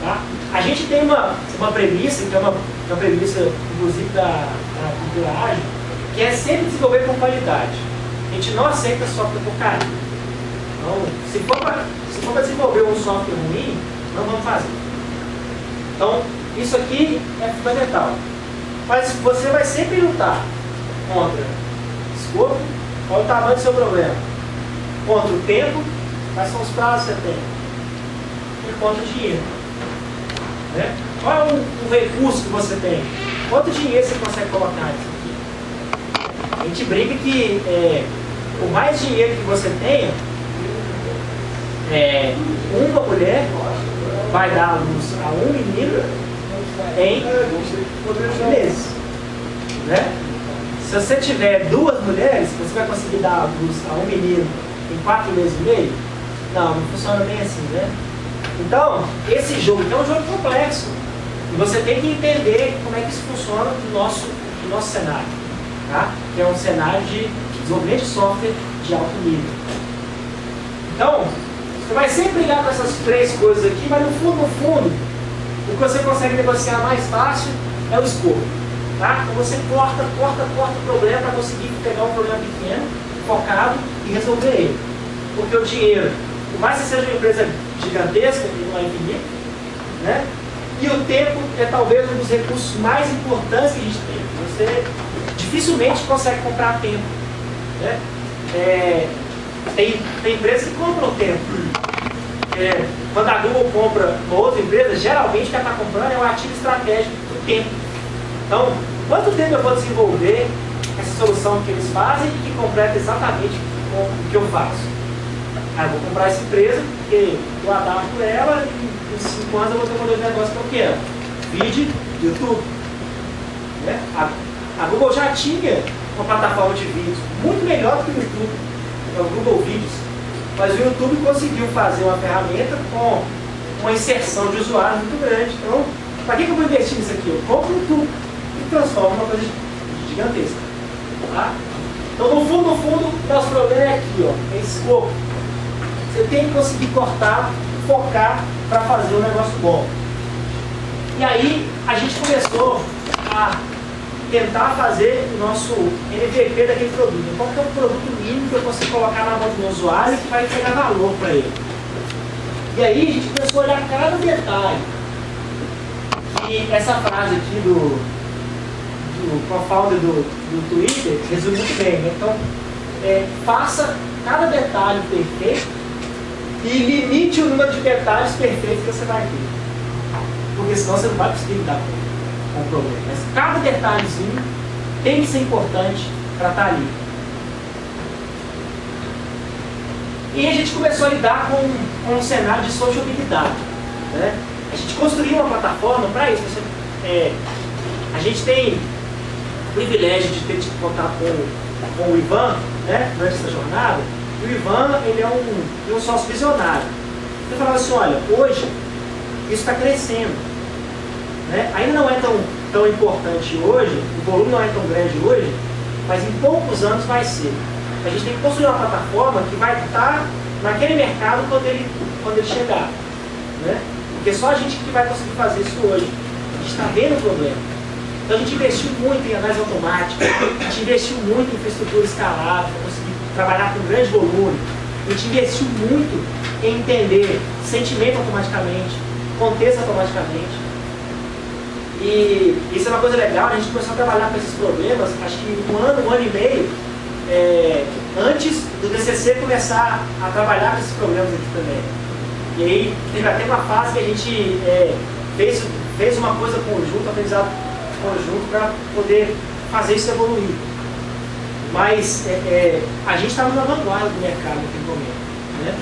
Tá? A gente tem uma premissa, que é uma premissa, inclusive, da cultura ágil, que é sempre desenvolver com qualidade. A gente não aceita software porcaria. Então, se for para desenvolver um software ruim, não vamos fazer. Então, isso aqui é fundamental. Mas você vai sempre lutar contra escopo, qual é o tamanho do seu problema, contra o tempo, quais são os prazos que você tem, e contra o dinheiro. Né? Qual é o recurso que você tem? Quanto dinheiro você consegue colocar nisso aqui? A gente brinca que por mais dinheiro que você tenha, uma mulher vai dar à luz a um menino em 4 meses. Né? Se você tiver 2 mulheres, você vai conseguir dar à luz a um menino em 4 meses e meio? Não funciona bem assim, né? Então, esse jogo é um jogo complexo. E você tem que entender como é que isso funciona no nosso cenário. Tá? Que é um cenário de desenvolvimento de software de alto nível. Então, você vai sempre brigar com essas 3 coisas aqui, mas no fundo, o que você consegue negociar mais fácil é o escopo. Tá? Então você corta o problema para conseguir pegar um problema pequeno, focado e resolver ele. Porque o dinheiro, por mais que seja uma empresa gigantesca, ele não é infinito, né? E o tempo é talvez um dos recursos mais importantes que a gente tem. Você dificilmente consegue comprar tempo, né? Tem empresas que compram tempo. Quando a Google compra uma outra empresa, geralmente o que ela está comprando é um ativo estratégico do tempo. Então, quanto tempo eu vou desenvolver essa solução que eles fazem e que completa exatamente o que eu faço? Eu vou comprar essa empresa, porque eu adapto ela e em 5 anos eu vou ter um modelo de negócio que eu quero. Vídeo, YouTube. Né? A Google já tinha uma plataforma de vídeos muito melhor do que o YouTube, o Google Vídeos. Mas o YouTube conseguiu fazer uma ferramenta com uma inserção de usuários muito grande. Então, para que eu vou investir nisso aqui? Eu compro o YouTube e transformo numa coisa gigantesca. Tá? Então, no fundo, o nosso problema é aqui, ó, é escopo. Você tem que conseguir cortar, focar para fazer um negócio bom. E aí, a gente começou a tentar fazer o nosso MVP daquele produto. Qual que é o produto mínimo que eu consigo colocar na mão do meu usuário que vai entregar valor para ele? E aí, a gente começou a olhar cada detalhe. E essa frase aqui do co-founder do Twitter resume muito bem, né? Então, faça cada detalhe perfeito e limite o número de detalhes perfeitos que você vai ter. Porque senão você não vai conseguir lidar com o problema. Mas cada detalhezinho tem que ser importante para estar ali. E a gente começou a lidar com um cenário de sociabilidade, né? A gente construiu uma plataforma para isso. A gente tem o privilégio de ter tido contato com o Ivan, né, durante essa jornada. E o Ivan, ele é um sócio visionário. Ele falava assim, olha, hoje isso está crescendo, né? Ainda não é tão importante hoje, o volume não é tão grande hoje, mas em poucos anos vai ser. A gente tem que construir uma plataforma que vai estar naquele mercado quando ele chegar, né? Porque só a gente que vai conseguir fazer isso hoje. A gente está vendo o problema. Então a gente investiu muito em análise automática, a gente investiu muito em infraestrutura escalável para conseguir trabalhar com grande volume, a gente investiu muito em entender sentimento automaticamente, contexto automaticamente. E isso é uma coisa legal, a gente começou a trabalhar com esses problemas, acho que um ano e meio, antes do DCC começar a trabalhar com esses problemas aqui também. E aí teve até uma fase que a gente fez uma coisa conjunta, aprendizado conjunto para poder fazer isso evoluir. Mas a gente estava na vanguarda do mercado naquele momento, né?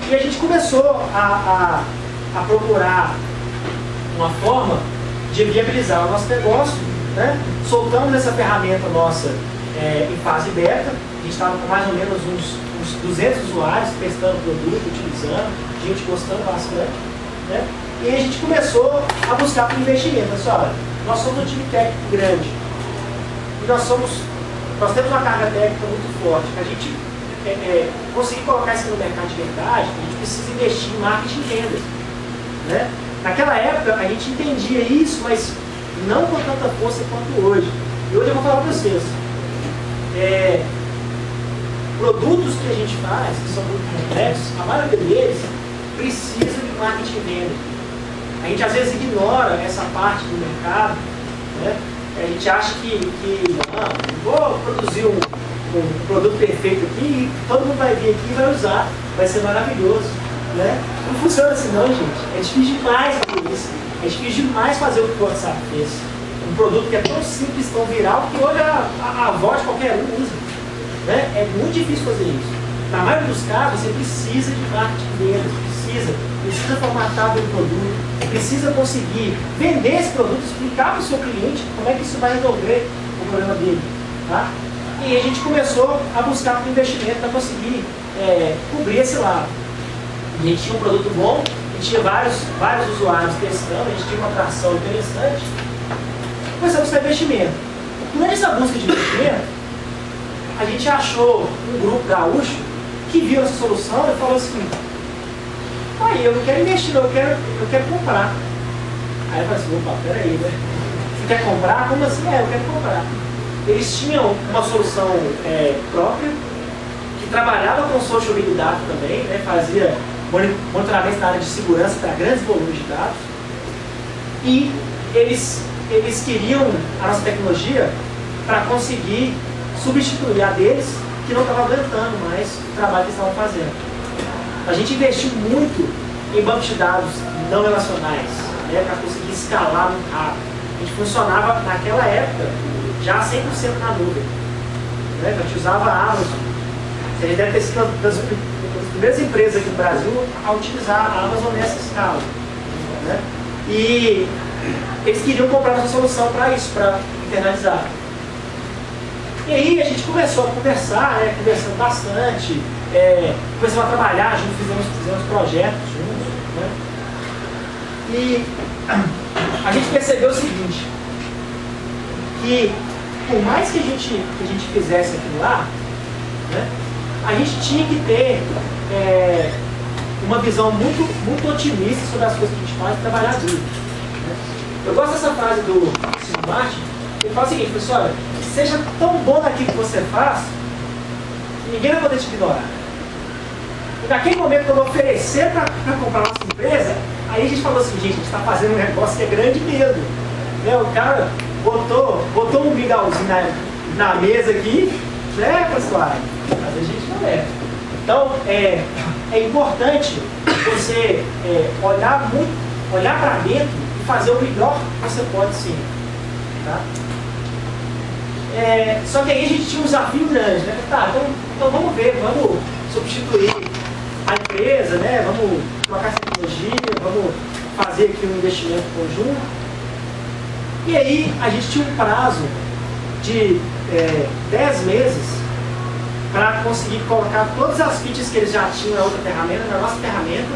E a gente começou a procurar uma forma de viabilizar o nosso negócio, né? Soltamos essa ferramenta nossa em fase beta. A gente estava com mais ou menos uns 200 usuários testando o produto, utilizando, gente gostando bastante, né? E a gente começou a buscar por investimento. Pessoal, nós somos um time técnico grande e nós temos uma carga técnica muito forte. Para a gente conseguir colocar isso no mercado de verdade, a gente precisa investir em marketing e vendas, né? Naquela época a gente entendia isso, mas não com tanta força quanto hoje. E hoje eu vou falar para vocês. Produtos que a gente faz, que são muito complexos, a maioria deles precisa de marketing e venda. A gente às vezes ignora essa parte do mercado, né? A gente acha que vou produzir um produto perfeito aqui e todo mundo vai vir aqui e vai usar, vai ser maravilhoso, né? Não funciona assim não, gente. É difícil demais fazer isso. É difícil demais fazer o que o WhatsApp fez. Um produto que é tão simples, tão viral, que hoje a voz qualquer um usa, né? É muito difícil fazer isso. Na maioria dos casos, você precisa de marketing de vendas, precisa formatar o produto, precisa conseguir vender esse produto, explicar para o seu cliente como é que isso vai resolver o problema dele, tá? E a gente começou a buscar um investimento para conseguir cobrir esse lado. A gente tinha um produto bom, a gente tinha vários usuários testando, a gente tinha uma atração interessante. Começamos a buscar investimento. Durante essa busca de investimento, a gente achou um grupo gaúcho que viu essa solução e falou assim: aí, eu não quero investir, eu quero comprar. Aí eu falei assim: opa, peraí, né? Você quer comprar? Como assim? Eu quero comprar. Eles tinham uma solução própria, que trabalhava com social big data também, né? Fazia monitoramento na área de segurança para grandes volumes de dados. e eles queriam a nossa tecnologia para conseguir substituir a deles, que não estava aguentando mais o trabalho que eles estavam fazendo. A gente investiu muito em bancos de dados não relacionais, né, para conseguir escalar muito rápido. A gente funcionava, naquela época, já 100% na nuvem. Né? A gente usava a Amazon. A gente deve ter sido uma das primeiras empresas aqui no Brasil a utilizar a Amazon nessa escala. Né? E eles queriam comprar nossa solução para isso, para internalizar. E aí a gente começou a conversar, né, conversando bastante, começamos a trabalhar juntos, fizemos projetos juntos. Né? E a gente percebeu o seguinte, que por mais que a gente fizesse aquilo lá, né, a gente tinha que ter uma visão muito otimista sobre as coisas que a gente faz e trabalhar duro. Né? Eu gosto dessa frase do Steve Martin, ele fala o seguinte, pessoal, seja tão bom naquilo que você faz, que ninguém vai poder te ignorar. E naquele momento que eu vou oferecer para comprar a nossa empresa, aí a gente falou assim, gente, a gente está fazendo um negócio que é grande mesmo. Né? O cara botou um mingauzinho na mesa aqui, né, pessoal? Mas a gente não é. Então, é importante você olhar para dentro e fazer o melhor que você pode sim. Tá? Só que aí a gente tinha um desafio grande, né? Tá, então vamos ver, vamos substituir a empresa, né? Vamos colocar essa tecnologia, vamos fazer aqui um investimento conjunto. E aí a gente tinha um prazo de 10 meses para conseguir colocar todas as features que eles já tinham na outra ferramenta, na nossa ferramenta,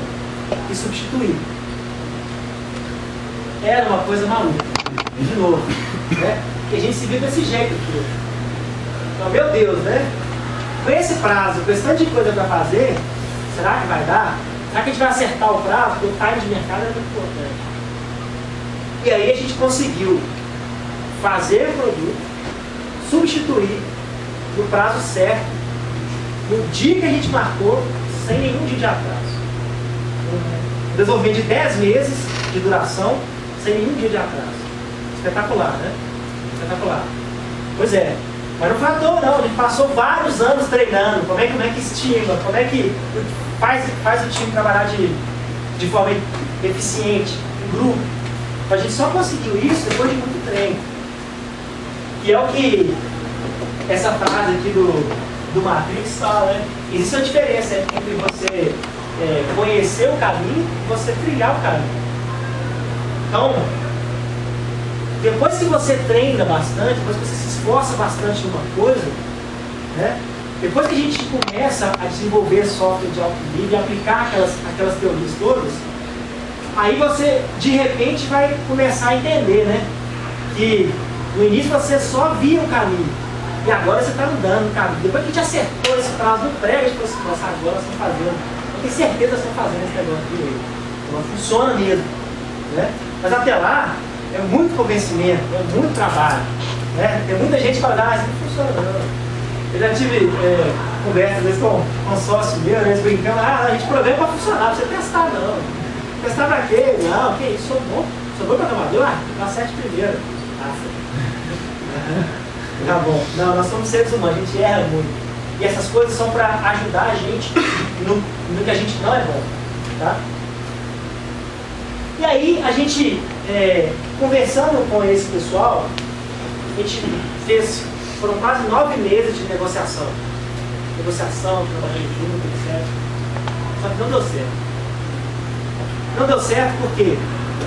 e substituir. Era uma coisa maluca, de novo, né? E a gente se viu desse jeito aqui. Então, meu Deus, né? Com esse prazo, com esse tanto de coisa para fazer, será que vai dar? Será que a gente vai acertar o prazo? Porque o time de mercado é muito importante. E aí a gente conseguiu fazer o produto, substituir no prazo certo, no dia que a gente marcou, sem nenhum dia de atraso. Um desenvolvimento de 10 meses de duração, sem nenhum dia de atraso. Espetacular, né? Espetacular. Pois é. Mas não foi à toa, não. A gente passou vários anos treinando. Como é que estima, como é que faz o time trabalhar de forma eficiente, em grupo. A gente só conseguiu isso depois de muito treino. E é o que essa frase aqui do Matrix fala, né? Existe uma diferença entre você conhecer o caminho e você trilhar o caminho. Então, depois que você treina bastante, depois que você se esforça bastante em uma coisa, né? Depois que a gente começa a desenvolver software de alto nível e aplicar aquelas teorias todas, aí você, de repente, vai começar a entender, né? Que no início você só via o caminho, e agora você está andando no caminho. Depois que a gente acertou esse prazo no prego, a gente falou assim, nossa, agora nós estamos fazendo. Eu tenho certeza que nós estamos fazendo esse negócio aqui. Então funciona mesmo. Né? Mas até lá, é muito convencimento, é muito trabalho. Né? Tem muita gente que fala, ah, isso não funciona não. Eu já tive conversa às vezes com um sócio meu, eles brincando, a gente programa para funcionar, não precisa testar não. Testar pra quê? Não, que isso, sou bom programador? Ah, acerte primeiro. Tá bom. Não, nós somos seres humanos, a gente erra muito. E essas coisas são para ajudar a gente no que a gente não é bom. Tá? E aí, a gente, conversando com esse pessoal, a gente foram quase 9 meses de negociação. Trabalhando junto, etc. Só que não deu certo. Não deu certo porque,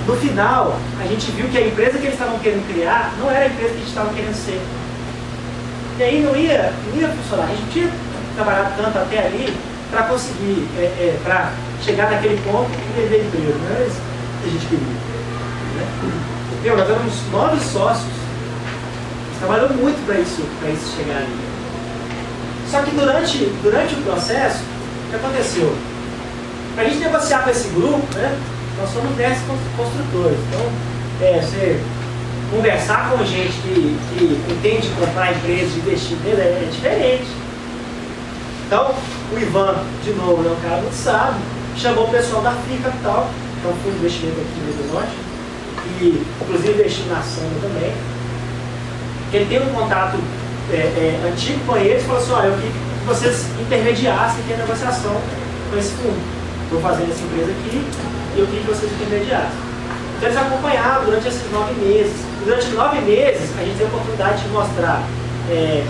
no final, a gente viu que a empresa que eles estavam querendo criar não era a empresa que a gente estava querendo ser. E aí não ia funcionar. A gente tinha trabalhado tanto até ali para conseguir, para chegar naquele ponto e vender a empresa. Não era isso que a gente queria. Né? Nós éramos 9 sócios. Trabalhou muito para isso chegar ali. Só que durante o processo, o que aconteceu? Para a gente negociar com esse grupo, né, nós somos 10 construtores. Então, você conversar com gente que entende comprar empresas, investir nele, é diferente. Então, o Ivan, de novo, é um cara muito sábio, chamou o pessoal da FII Capital, que é um fundo de investimento aqui no Rio do Norte, e inclusive investiu na Samba também, que ele tem um contato antigo com eles e falou assim, olha, eu queria que vocês intermediassem aqui a negociação com esse fundo. Estou fazendo essa empresa aqui e eu queria que vocês intermediassem. Então eles acompanharam durante esses 9 meses. E durante 9 meses a gente teve a oportunidade de mostrar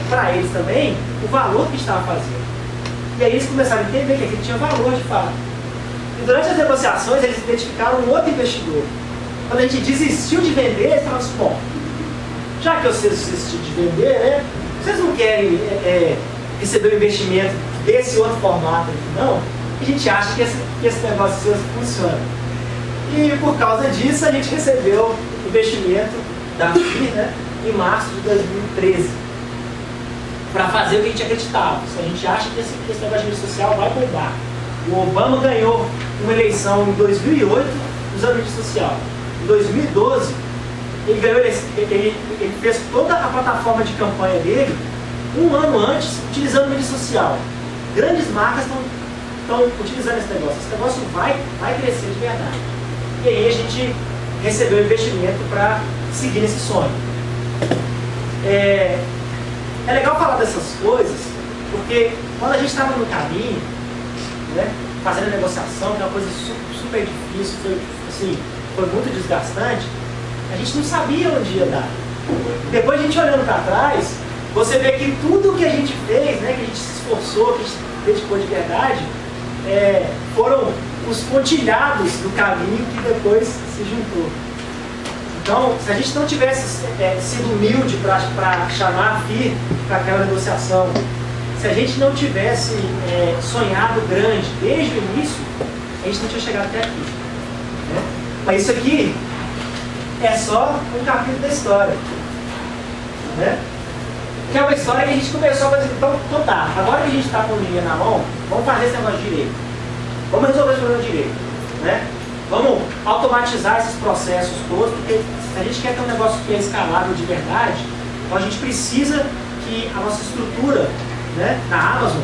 para eles também o valor que estava fazendo. E aí eles começaram a entender que aquilo tinha valor de fato. E durante as negociações eles identificaram um outro investidor. Quando a gente desistiu de vender, eles falaram assim, bom, já que vocês desistiram de vender, né, vocês não querem receber um investimento desse outro formato aqui, não? A gente acha que esse negócio seu funciona. E por causa disso a gente recebeu o investimento da FIR, né, em março de 2013 para fazer o que a gente acreditava. A gente acha que esse negócio de mídia social vai bombar. O Obama ganhou uma eleição em 2008 usando mídia social. Em 2012 ele ganhou, ele fez toda a plataforma de campanha dele um ano antes utilizando mídia social. Grandes marcas estão utilizando esse negócio. Esse negócio vai crescer de verdade. E aí a gente recebeu investimento para seguir nesse sonho. É legal falar dessas coisas, porque quando a gente estava no caminho, né, fazendo a negociação, que é uma coisa super difícil, foi muito desgastante, a gente não sabia onde ia dar. Depois a gente olhando para trás, você vê que tudo que a gente fez, né, que a gente se esforçou, que a gente dedicou de verdade, foram os pontilhados do caminho que depois se juntou. Então, se a gente não tivesse sido humilde para chamar a FIR para aquela negociação, se a gente não tivesse sonhado grande desde o início, a gente não tinha chegado até aqui. Né? Mas isso aqui é só um capítulo da história. Né? Que é uma história que a gente começou a fazer. Então tá, agora que a gente está com o dinheiro na mão, vamos fazer esse negócio direito. Vamos resolver esse problema direito. Né? Vamos automatizar esses processos todos, porque se a gente quer ter um negócio que é escalável de verdade, então a gente precisa que a nossa estrutura, né, na Amazon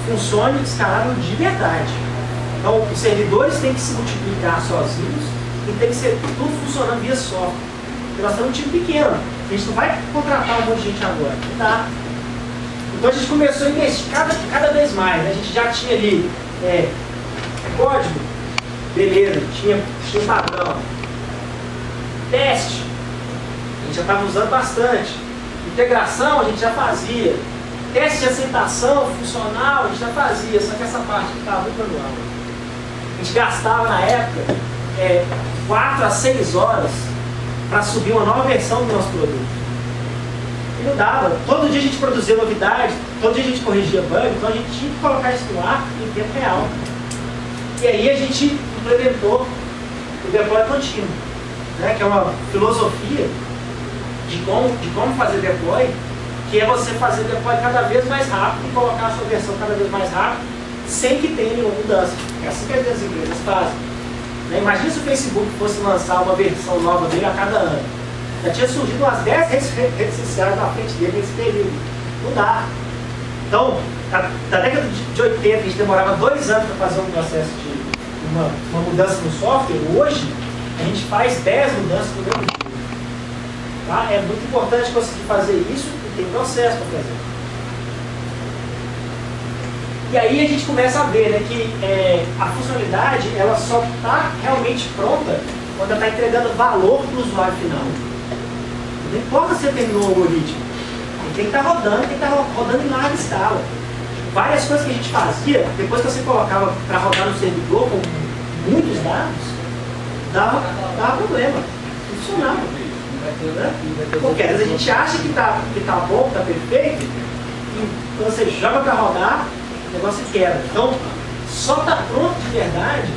funcione escalável de verdade. Então os servidores têm que se multiplicar sozinhos e tem que ser tudo funcionando via software. Porque nós estamos um time pequeno, a gente não vai contratar um monte de gente agora, não dá. Então a gente começou a investir cada vez mais, né? A gente já tinha ali código, beleza, tinha padrão. Teste, a gente já estava usando bastante. Integração, a gente já fazia. Teste de aceitação funcional, a gente já fazia, só que essa parte estava muito manual. A gente gastava na época 4 a 6 horas para subir uma nova versão do nosso produto. E não dava. Todo dia a gente produzia novidade, todo dia a gente corrigia bug, então a gente tinha que colocar isso no ar em tempo real. E aí a gente implementou o deploy contínuo, né, que é uma filosofia de como fazer deploy, que é você fazer deploy cada vez mais rápido e colocar a sua versão cada vez mais rápido, sem que tenha nenhuma mudança. É assim que as empresas fazem. Né? Imagina se o Facebook fosse lançar uma versão nova dele a cada ano. Já tinha surgido umas 10 redes sociais na frente dele nesse período. Não dá. Então, da década de 80, a gente demorava 2 anos para fazer um processo de uma mudança no software. Hoje, a gente faz 10 mudanças no mesmo dia. Tá? É muito importante conseguir fazer isso e tem processo para fazer. E aí a gente começa a ver, né, que a funcionalidade ela só está realmente pronta quando ela está entregando valor para o usuário final. Não importa se você terminou o algoritmo, ele tem que estar rodando, tem que estar rodando em larga escala. Várias coisas que a gente fazia, depois que você colocava para rodar no servidor com muitos dados, dava problema, não funcionava. Né? Porque às vezes a gente acha que tá bom, que está perfeito, e quando você joga para rodar, o negócio quebra. Então, só está pronto de verdade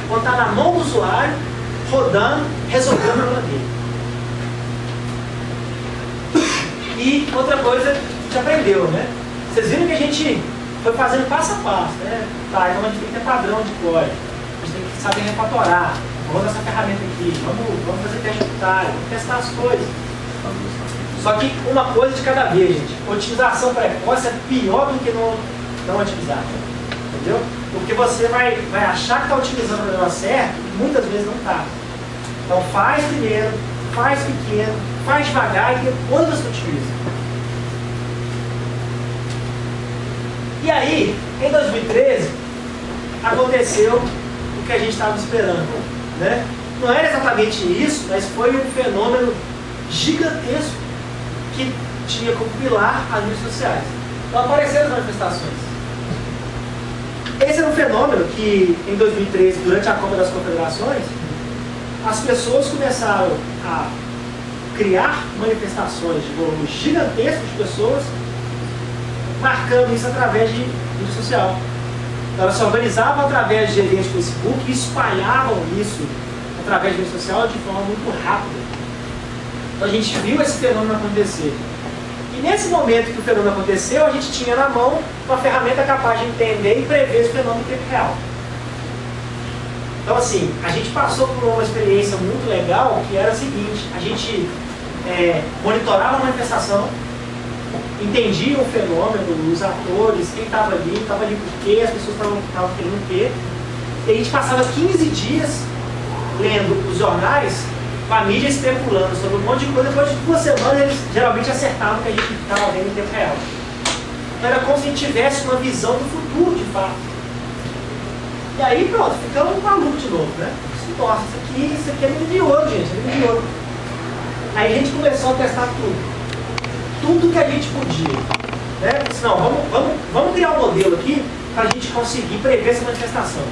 quando está na mão do usuário, rodando, resolvendo o problema dele. E outra coisa que a gente aprendeu, né? Vocês viram que a gente foi fazendo passo a passo, né? Tá, então a gente tem que ter padrão de código, a gente tem que saber refatorar, vamos usar essa ferramenta aqui, vamos fazer teste unitário, vamos testar as coisas. Só que uma coisa de cada vez, gente. Otimização precoce é pior do que não otimizar, entendeu? Porque você vai achar que está otimizando o negócio certo e muitas vezes não está. Então faz primeiro, faz pequeno, faz devagar e depois você utiliza. E aí, em 2013, aconteceu o que a gente estava esperando, né? Não era exatamente isso, mas foi um fenômeno gigantesco que tinha como pilar as mídias sociais. Então apareceram as manifestações. Esse era um fenômeno que, em 2013, durante a Copa das Confederações, as pessoas começaram a criar manifestações de volume gigantesco de pessoas, marcando isso através de mídia social. Então, elas se organizavam através de eventos do Facebook e espalhavam isso através de mídia social de forma muito rápida. Então a gente viu esse fenômeno acontecer. E nesse momento que o fenômeno aconteceu, a gente tinha na mão uma ferramenta capaz de entender e prever esse fenômeno em tempo real. Então assim, a gente passou por uma experiência muito legal, que era a seguinte: a gente monitorava a manifestação, entendia o fenômeno, os atores, quem estava ali por quê, as pessoas estavam querendo o quê. E a gente passava 15 dias lendo os jornais, com a mídia especulando sobre um monte de coisa. Depois de 2 semanas eles geralmente acertavam o que a gente estava vendo em tempo real. Então era como se a gente tivesse uma visão do futuro de fato. E aí pronto, ficamos malucos de novo, né? Nossa, isso aqui é menino de ouro, gente, é menino de ouro. Aí a gente começou a testar tudo que a gente podia, né? Disse, não, vamos criar um modelo aqui para a gente conseguir prever essa manifestação.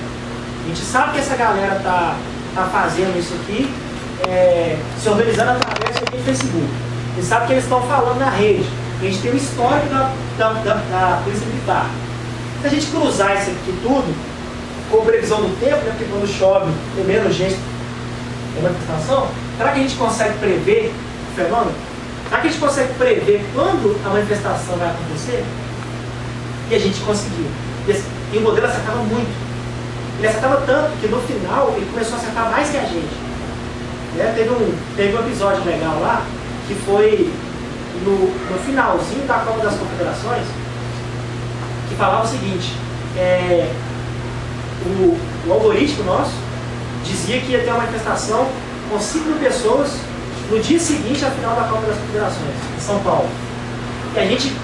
A gente sabe que essa galera tá fazendo isso aqui, se organizando através do Facebook. A gente sabe que eles estão falando na rede. A gente tem o histórico da Polícia Militar. Se a gente cruzar isso aqui tudo com previsão do tempo, né? Porque quando chove tem menos gente na manifestação, será que a gente consegue prever o fenômeno? Será que a gente consegue prever quando a manifestação vai acontecer? E a gente conseguiu. E o modelo acertava muito. Ele acertava tanto que no final ele começou a acertar mais que a gente. Teve um episódio legal lá, que foi no finalzinho da Copa das Confederações, que falava o seguinte: o algoritmo nosso dizia que ia ter uma manifestação com 5.000 pessoas no dia seguinte à final da Copa das Confederações, em São Paulo. E a gente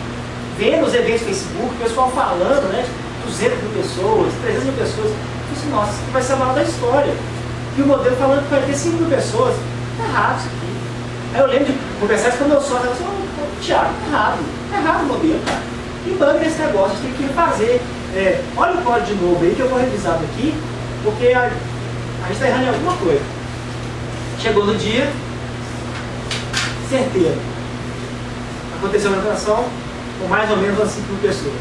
vê nos eventos do Facebook, o pessoal falando, né, 200.000 pessoas, 300.000 pessoas. Eu disse, nossa, isso aqui vai ser a maior da história. E o modelo falando que vai ter 5.000 pessoas. Tá errado isso aqui. Aí eu lembro de conversar com o meu sócio, eu falei, Thiago, tá errado o modelo, cara. E banca esse negócio, a gente tem que fazer. Olha o código de novo aí, que eu vou revisar daqui, porque a gente está errando em alguma coisa. Chegou no dia, certeiro. Aconteceu uma operação com mais ou menos umas 5.000 pessoas.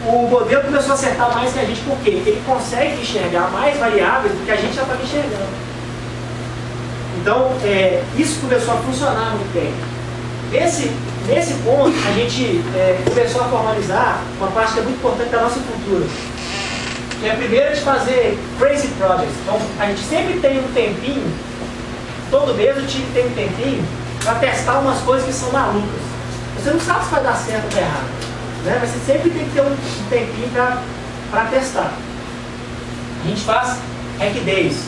O modelo começou a acertar mais que a gente, por quê? Porque ele consegue enxergar mais variáveis do que a gente já estava enxergando. Então, isso começou a funcionar muito bem. Nesse ponto, a gente começou a formalizar uma parte que é muito importante da nossa cultura, que é a primeira de fazer crazy projects. Então, a gente sempre tem um tempinho, todo mês o time tem um tempinho para testar umas coisas que são malucas. Você não sabe se vai dar certo ou dar errado, né? Mas você sempre tem que ter um tempinho para testar. A gente faz hack days.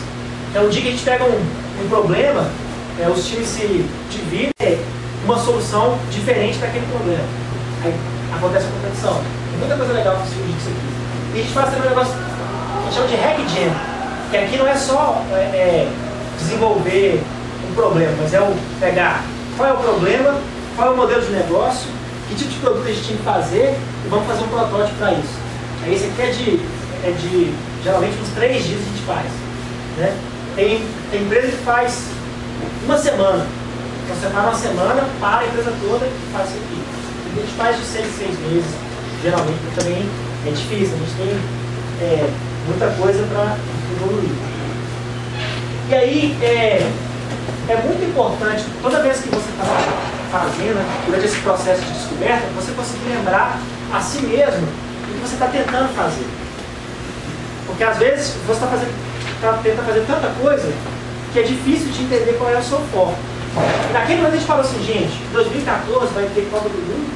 Então, o dia que a gente pega um problema, os times se dividem uma solução diferente daquele problema. Aí acontece a competição. Tem muita coisa legal que surge disso aqui. E a gente faz também um negócio que a gente chama de hack jam, que aqui não é só desenvolver um problema, mas pegar qual é o problema, qual é o modelo de negócio, que tipo de produto a gente tinha que fazer e vamos fazer um protótipo para isso. Aí esse aqui é de geralmente uns 3 dias a gente faz, né? Tem empresa que faz uma semana. Então você para uma semana, para a empresa toda e faz isso aqui. A gente faz de 6 meses, geralmente, porque também é difícil, a gente tem muita coisa para evoluir. E aí, é muito importante, toda vez que você está fazendo, durante esse processo de descoberta, você conseguir lembrar a si mesmo o que você está tentando fazer. Porque às vezes você tenta fazer tanta coisa que é difícil de entender qual é o seu foco. E naquele momento a gente falou assim, gente, em 2014 vai ter Copa do Mundo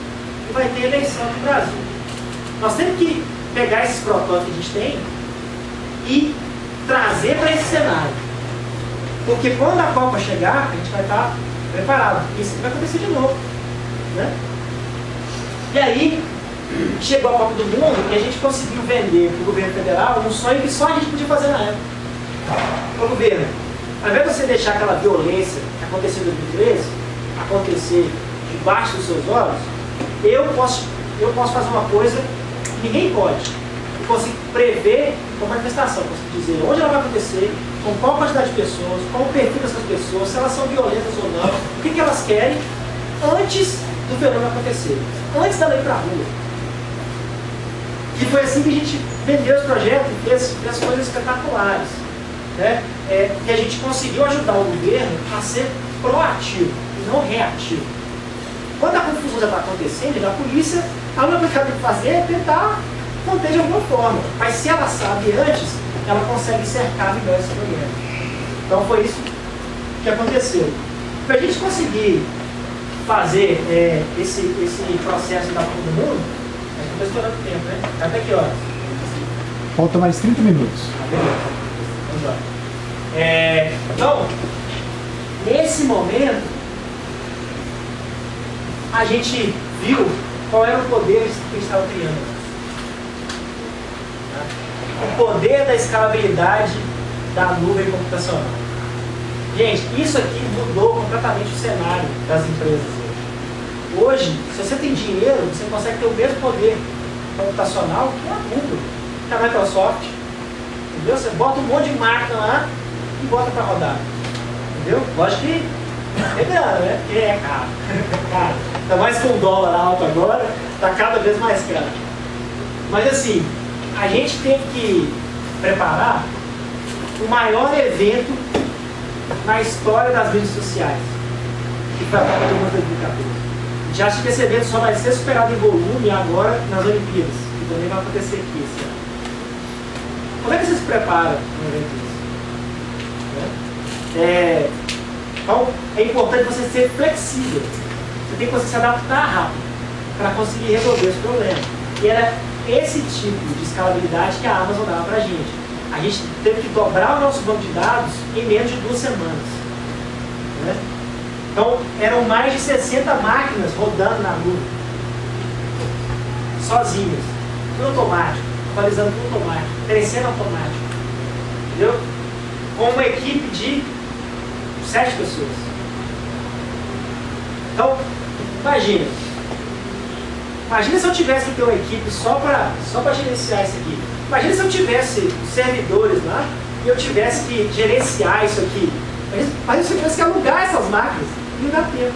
e vai ter eleição no Brasil. Nós temos que pegar esses protótipos que a gente tem e trazer para esse cenário. Porque quando a Copa chegar, a gente vai estar preparado. Isso vai acontecer de novo. Né? E aí, chegou a Copa do Mundo e a gente conseguiu vender para o governo federal um sonho que só a gente podia fazer na época. O governo, ao invés de você deixar aquela violência que aconteceu em 2013 acontecer debaixo dos seus olhos, eu posso fazer uma coisa que ninguém pode. Eu consigo prever com manifestação, consigo dizer onde ela vai acontecer, com qual quantidade de pessoas, qual o perfil dessas pessoas, se elas são violentas ou não, o que elas querem antes do fenômeno acontecer, antes da lei para a rua. E foi assim que a gente vendeu esse projeto e fez coisas espetaculares. Né? Que a gente conseguiu ajudar o governo a ser proativo e não reativo. Quando a confusão já está acontecendo, a polícia, a única coisa que ela tem que fazer é tentar conter de alguma forma. Mas se ela sabe antes, ela consegue cercar melhor esse problema. Então foi isso que aconteceu. Para a gente conseguir fazer esse processo da Copa do Mundo, a gente está estourando o tempo, né? Até que horas? Falta mais 30 minutos. Vamos lá. Então, nesse momento, a gente viu qual era o poder que a gente estava criando. O poder da escalabilidade da nuvem computacional. Gente, isso aqui mudou completamente o cenário das empresas hoje. Hoje, se você tem dinheiro, você consegue ter o mesmo poder computacional que a Google, que a Microsoft. Entendeu? Você bota um monte de máquina lá e bota para rodar. Entendeu? Lógico que é grana, né? Porque é caro. Caro. Ainda mais com o dólar alto agora, está cada vez mais caro. Mas assim, a gente teve que preparar o maior evento na história das mídias sociais, que foi a Copa do Mundo 2014. A gente acha que esse evento só vai ser superado em volume agora nas Olimpíadas, que também vai acontecer aqui esse ano. Como é que você se prepara para um evento desse? Então, é importante você ser flexível. Você tem que conseguir se adaptar rápido para conseguir resolver esse problema. E era esse tipo de escalabilidade que a Amazon dava para a gente. A gente teve que dobrar o nosso banco de dados em menos de 2 semanas. Né? Então, eram mais de 60 máquinas rodando na nuvem, sozinhas, tudo automático, atualizando tudo automático, crescendo automático. Entendeu? Com uma equipe de 7 pessoas. Então, imagina se eu tivesse que ter uma equipe só para gerenciar isso aqui. Imagina se eu tivesse servidores lá e eu tivesse que gerenciar isso aqui. Imagina se eu tivesse que alugar essas máquinas. Não dá tempo.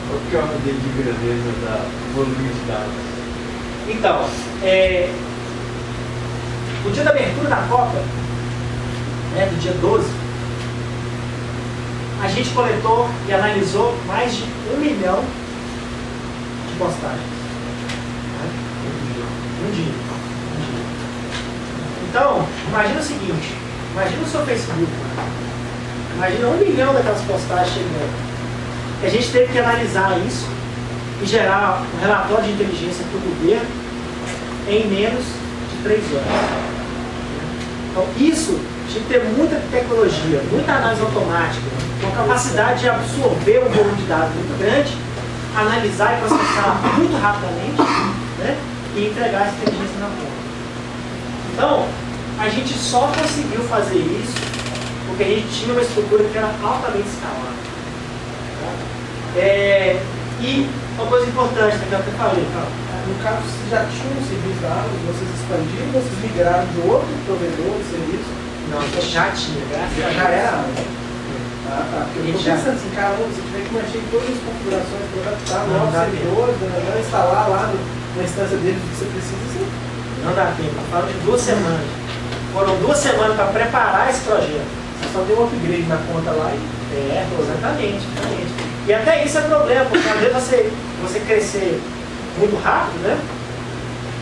Qual que é a ordem de grandeza da volume de dados? Então, no dia da abertura da Copa, né, do dia 12, a gente coletou e analisou mais de 1 milhão de postagens. Um dia. Então, imagina o seguinte, imagina o seu Facebook, imagina 1 milhão daquelas postagens chegando. E a gente teve que analisar isso e gerar um relatório de inteligência para o governo em menos de 3 horas. Então, isso tinha que ter muita tecnologia, muita análise automática, uma capacidade de absorver um volume de dados muito grande, analisar e processar muito rapidamente, né, e entregar essa inteligência na ponta. Então, a gente só conseguiu fazer isso porque a gente tinha uma estrutura que era altamente escalável. E uma coisa importante, né, que eu falei, No caso, vocês já tinham um serviço da Amazon, vocês expandiram, vocês migraram de outro provedor de serviço? não, a gente já tinha, graças a Deus. Já era Amazon. Tá. Porque eu tô pensando assim, cara, você tiver que mexer em todas as configurações para adaptar novos servidores, instalar lá na instância deles o que você precisa, assim. Não dá tempo, eu falo de 2 semanas. Foram 2 semanas para preparar esse projeto. Você só deu um upgrade na conta lá e... Exatamente. E até isso é problema, porque às vezes você crescer muito rápido, né?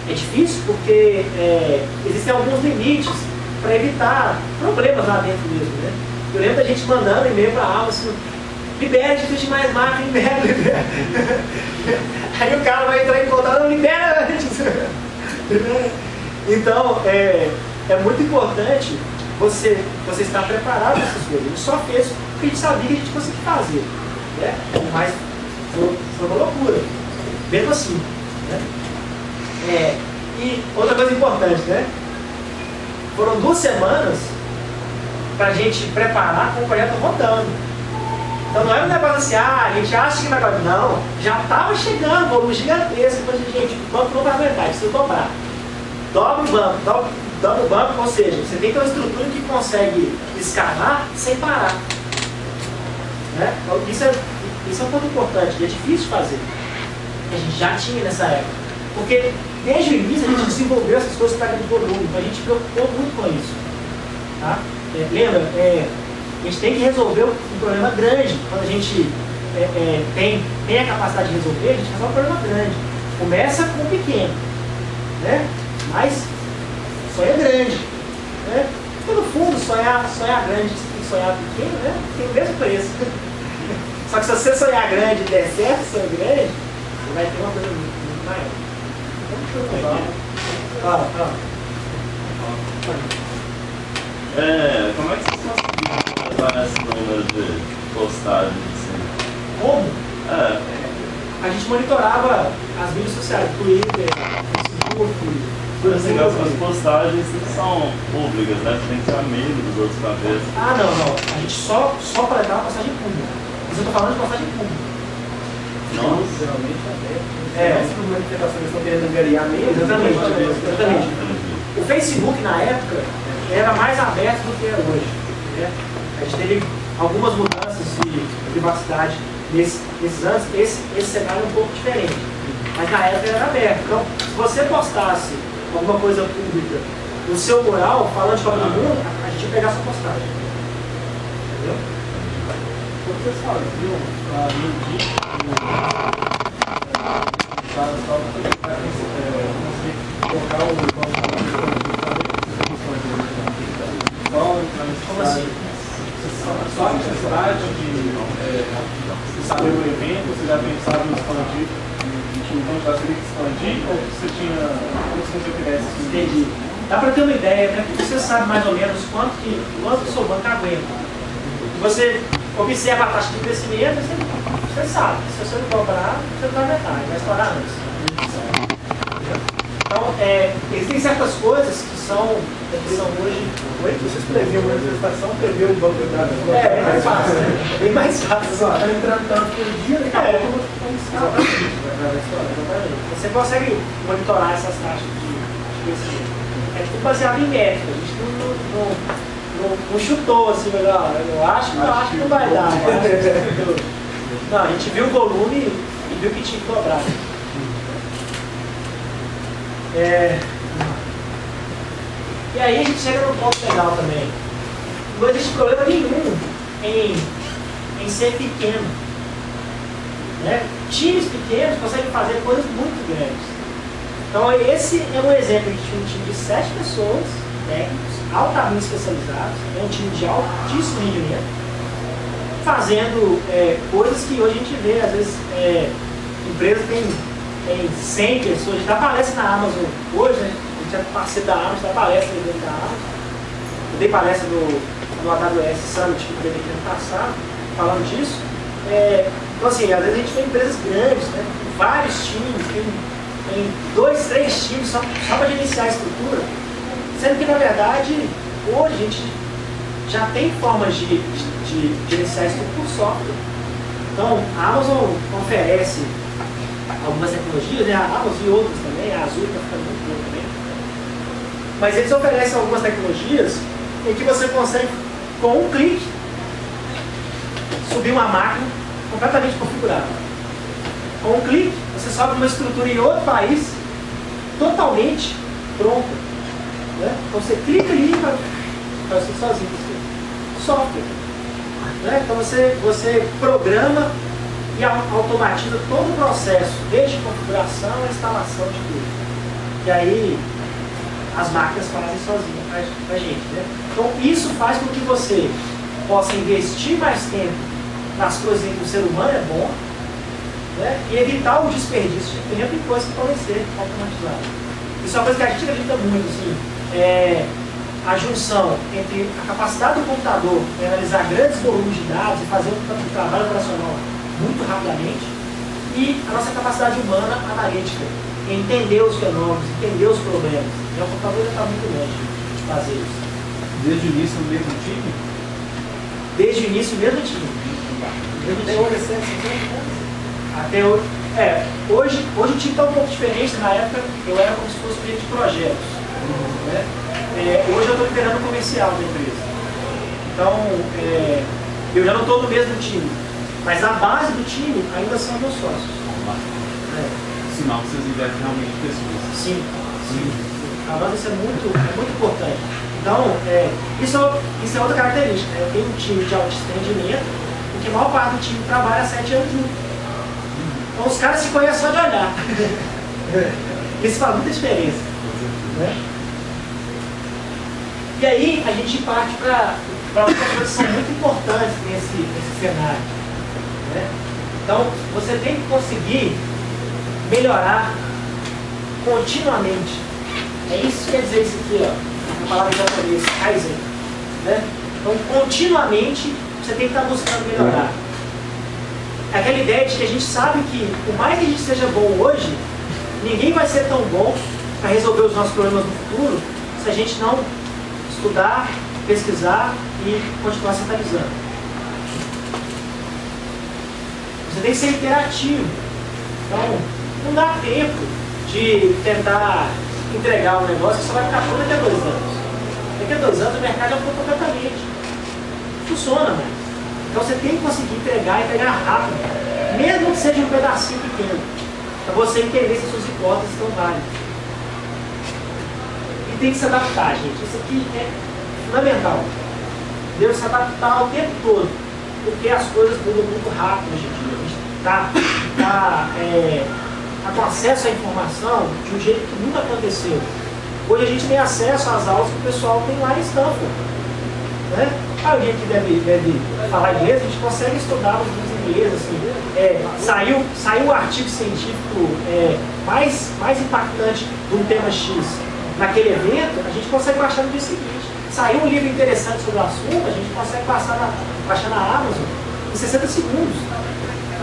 É difícil porque existem alguns limites para evitar problemas lá dentro mesmo, né? Eu lembro da gente mandando e-mail para a Amazon, libera, a gente precisa de mais máquina, libera. Aí o cara vai entrar em contato, não libera antes. Então, é muito importante você está preparado para essas coisas. A gente só fez o que a gente sabia que a gente conseguia fazer. Né? Mas foi uma loucura. Mesmo assim. Né? E outra coisa importante, né? Foram 2 semanas para a gente preparar com o projeto rodando. Então não é um negócio assim, a gente acha que vai. Não, já estava chegando, volume gigantesco. Depois a gente, o banco não vai aguentar, precisa dobrar. Dobra o banco, ou seja, você tem que ter uma estrutura que consegue escalar sem parar. Né? Então, isso é um ponto importante, e é difícil de fazer. A gente já tinha nessa época. Porque desde o início a gente desenvolveu essas coisas para grande volume, então a gente se preocupou muito com isso. Tá? Lembra? A gente tem que resolver um problema grande. Quando a gente tem a capacidade de resolver, a gente resolve um problema grande. Começa com o pequeno, né? Mas sonha grande. Né? Porque no fundo, sonhar grande e sonhar pequeno, né? Tem o mesmo preço. Só que se você sonhar grande e der certo, sonhar grande, você vai ter uma coisa muito maior. Como é que vocês conseguiram levar esse número de postagens assim? Como? A gente monitorava as mídias sociais, Twitter, Facebook. Assim, as postagens são públicas, né? Você tem que ser amigo dos outros pra ver. Não. A gente só coletava postagem pública. Mas eu tô falando de postagem pública. Nossa. Geralmente aberto. Esse problema de interação, eles estão querendo angariar mesmo. Exatamente. O Facebook, na época, era mais aberto do que é hoje. Né? A gente teve algumas mudanças de privacidade nesses anos. Esse cenário é um pouco diferente. Mas na época era aberto. Então, se você postasse alguma coisa pública no seu mural, falando de todo mundo, a gente ia pegar essa postagem. Entendeu? Quando vocês faziam no dia, colocar o Como assim? Só a necessidade de saber o evento, você já pensava em expandir? Então já teria que expandir ou você tinha. Como se você tivesse. Entendi. Dá para ter uma ideia, né? Porque você sabe mais ou menos quanto o seu banco aguenta. Você observa a taxa de crescimento, você sabe. Se você não cobrar, você não vai aumentar, vai estourar antes. Então, existem certas coisas que são hoje. Vocês previam uma manifestação, previam o banco de dados. É mais fácil, né? Bem mais fácil. Está entrando tanto por dia, daqui a pouco Exatamente. Você consegue monitorar essas taxas de crescimento. É tudo baseado em métrica. A gente não chutou assim, eu acho que não vai dar. Não, a gente viu o volume e viu que tinha que dobrar. E aí a gente chega num ponto legal também. Não existe problema nenhum em ser pequeno. Né? Times pequenos conseguem fazer coisas muito grandes. Então esse é um exemplo de um time de 7 pessoas, técnicos, altamente especializados, é um time de altíssimo rendimento, fazendo coisas que hoje a gente vê, às vezes, empresas tem 100 pessoas. A gente dá palestra na Amazon hoje, né? A gente é parceiro da Amazon, dá palestra dentro da Amazon. Eu dei palestra no AWS Summit que teve aqui ano passado, falando disso. Então assim, às vezes a gente tem empresas grandes, né? Vários times, tem 2, 3 times só para gerenciar a estrutura, sendo que na verdade hoje a gente já tem formas de gerenciar a estrutura por software. Então a Amazon oferece algumas tecnologias, né? A Amazon e outras também, a Azure está ficando muito boa também. Mas eles oferecem algumas tecnologias em que você consegue, com um clique, subir uma máquina completamente configurada. Com um clique, você sobe uma estrutura em outro país totalmente pronta. Né? Então você clica ali e faz isso sozinho. Software. Né? Então você programa e automatiza todo o processo, desde configuração a instalação de tudo. E aí as máquinas fazem sozinhas pra gente. Né? Então isso faz com que você possa investir mais tempo nas coisas em que o ser humano é bom, né? E evitar o desperdício de tempo em coisas que podem ser automatizadas. Isso é uma coisa que a gente acredita muito. Assim, a junção entre a capacidade do computador em analisar grandes volumes de dados e fazer um trabalho operacional muito rapidamente e a nossa capacidade humana analítica, em entender os fenômenos, entender os problemas. E o computador já está muito longe de fazer isso. Desde o início do mesmo time? Desde o início, mesmo time. Até hoje, até hoje. Hoje o time está um pouco diferente. Na época eu era como se fosse um de projetos. Né? Hoje eu estou liderando o comercial da empresa. Então, eu já não estou no mesmo time. Mas a base do time ainda são meus sócios. Sinal que vocês investem realmente em pessoas. Sim, sim. A base isso é muito importante. Então, isso é outra característica. Né? Eu tenho um time de alto rendimento, porque a maior parte do time trabalha 7 anos junto. Então os caras se conhecem só de olhar. Isso faz muita diferença. Né? E aí a gente parte para outras coisas que são muito importantes nesse cenário. Né? Então você tem que conseguir melhorar continuamente. É isso que quer dizer isso aqui, ó, a palavra em japonês, Kaizen. Né? Então continuamente você tem que estar buscando melhorar. Aquela ideia de que a gente sabe que, por mais que a gente seja bom hoje, ninguém vai ser tão bom para resolver os nossos problemas no futuro se a gente não estudar, pesquisar e continuar se atualizando. Você tem que ser interativo. Então, não dá tempo de tentar entregar um negócio que só vai ficar pronto daqui a 2 anos. Daqui a 2 anos o mercado já mudou completamente. Não funciona mais. Então você tem que conseguir entregar rápido, mesmo que seja um pedacinho pequeno, para você entender se as suas hipóteses estão válidas. E tem que se adaptar, gente. Isso aqui é fundamental. Deve se adaptar o tempo todo, porque as coisas mudam muito rápido hoje em dia. A gente está com acesso à informação de um jeito que nunca aconteceu. Hoje a gente tem acesso às aulas que o pessoal tem lá em Stanford. Né? Alguém que deve falar inglês, a gente consegue estudar os livros em inglês. Assim, saiu o artigo científico mais impactante de um tema X naquele evento, a gente consegue baixar no dia seguinte. Saiu um livro interessante sobre o assunto, a gente consegue baixar na Amazon em 60 segundos.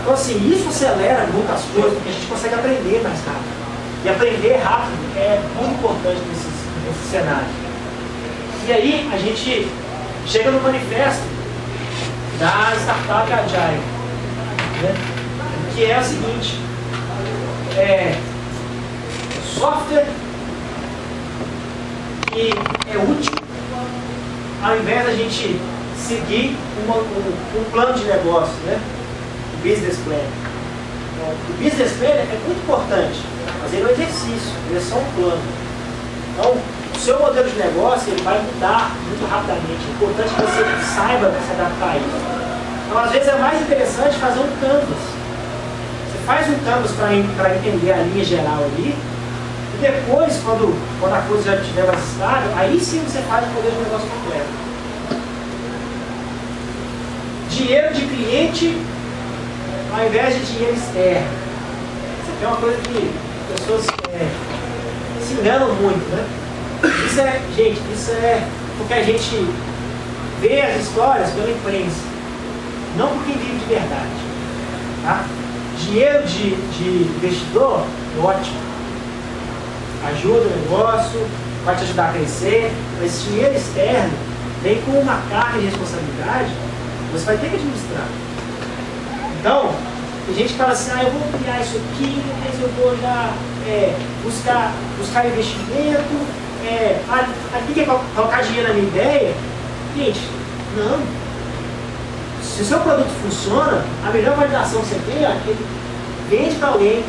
Então, assim, isso acelera muitas coisas, porque a gente consegue aprender mais rápido. E aprender rápido é muito importante nesse cenário. E aí, a gente chega no manifesto da Startup Agile, né? Que é o seguinte: software que é útil, ao invés da gente seguir um plano de negócio, né? O business plan. Então, o business plan é muito importante, mas ele é um exercício, ele é só um plano. Então, o seu modelo de negócio ele vai mudar muito rapidamente. É importante que você saiba se adaptar a isso. Então, às vezes é mais interessante fazer um canvas. Você faz um canvas para entender a linha geral ali, e depois, quando a coisa já estiver mais estável, aí sim você faz o modelo de negócio completo. Dinheiro de cliente ao invés de dinheiro externo. Isso aqui é uma coisa que as pessoas se enganam muito, né? Isso é porque a gente vê as histórias pela imprensa, não por quem vive de verdade. Tá? Dinheiro de investidor é ótimo, ajuda o negócio, vai te ajudar a crescer, mas dinheiro externo vem com uma carga de responsabilidade, você vai ter que administrar. Então, tem gente que fala assim, eu vou criar isso aqui, depois eu vou já buscar investimento, aqui quer colocar dinheiro na minha ideia. Gente, não. Se o seu produto funciona, a melhor validação que você tem é que ele vende para alguém,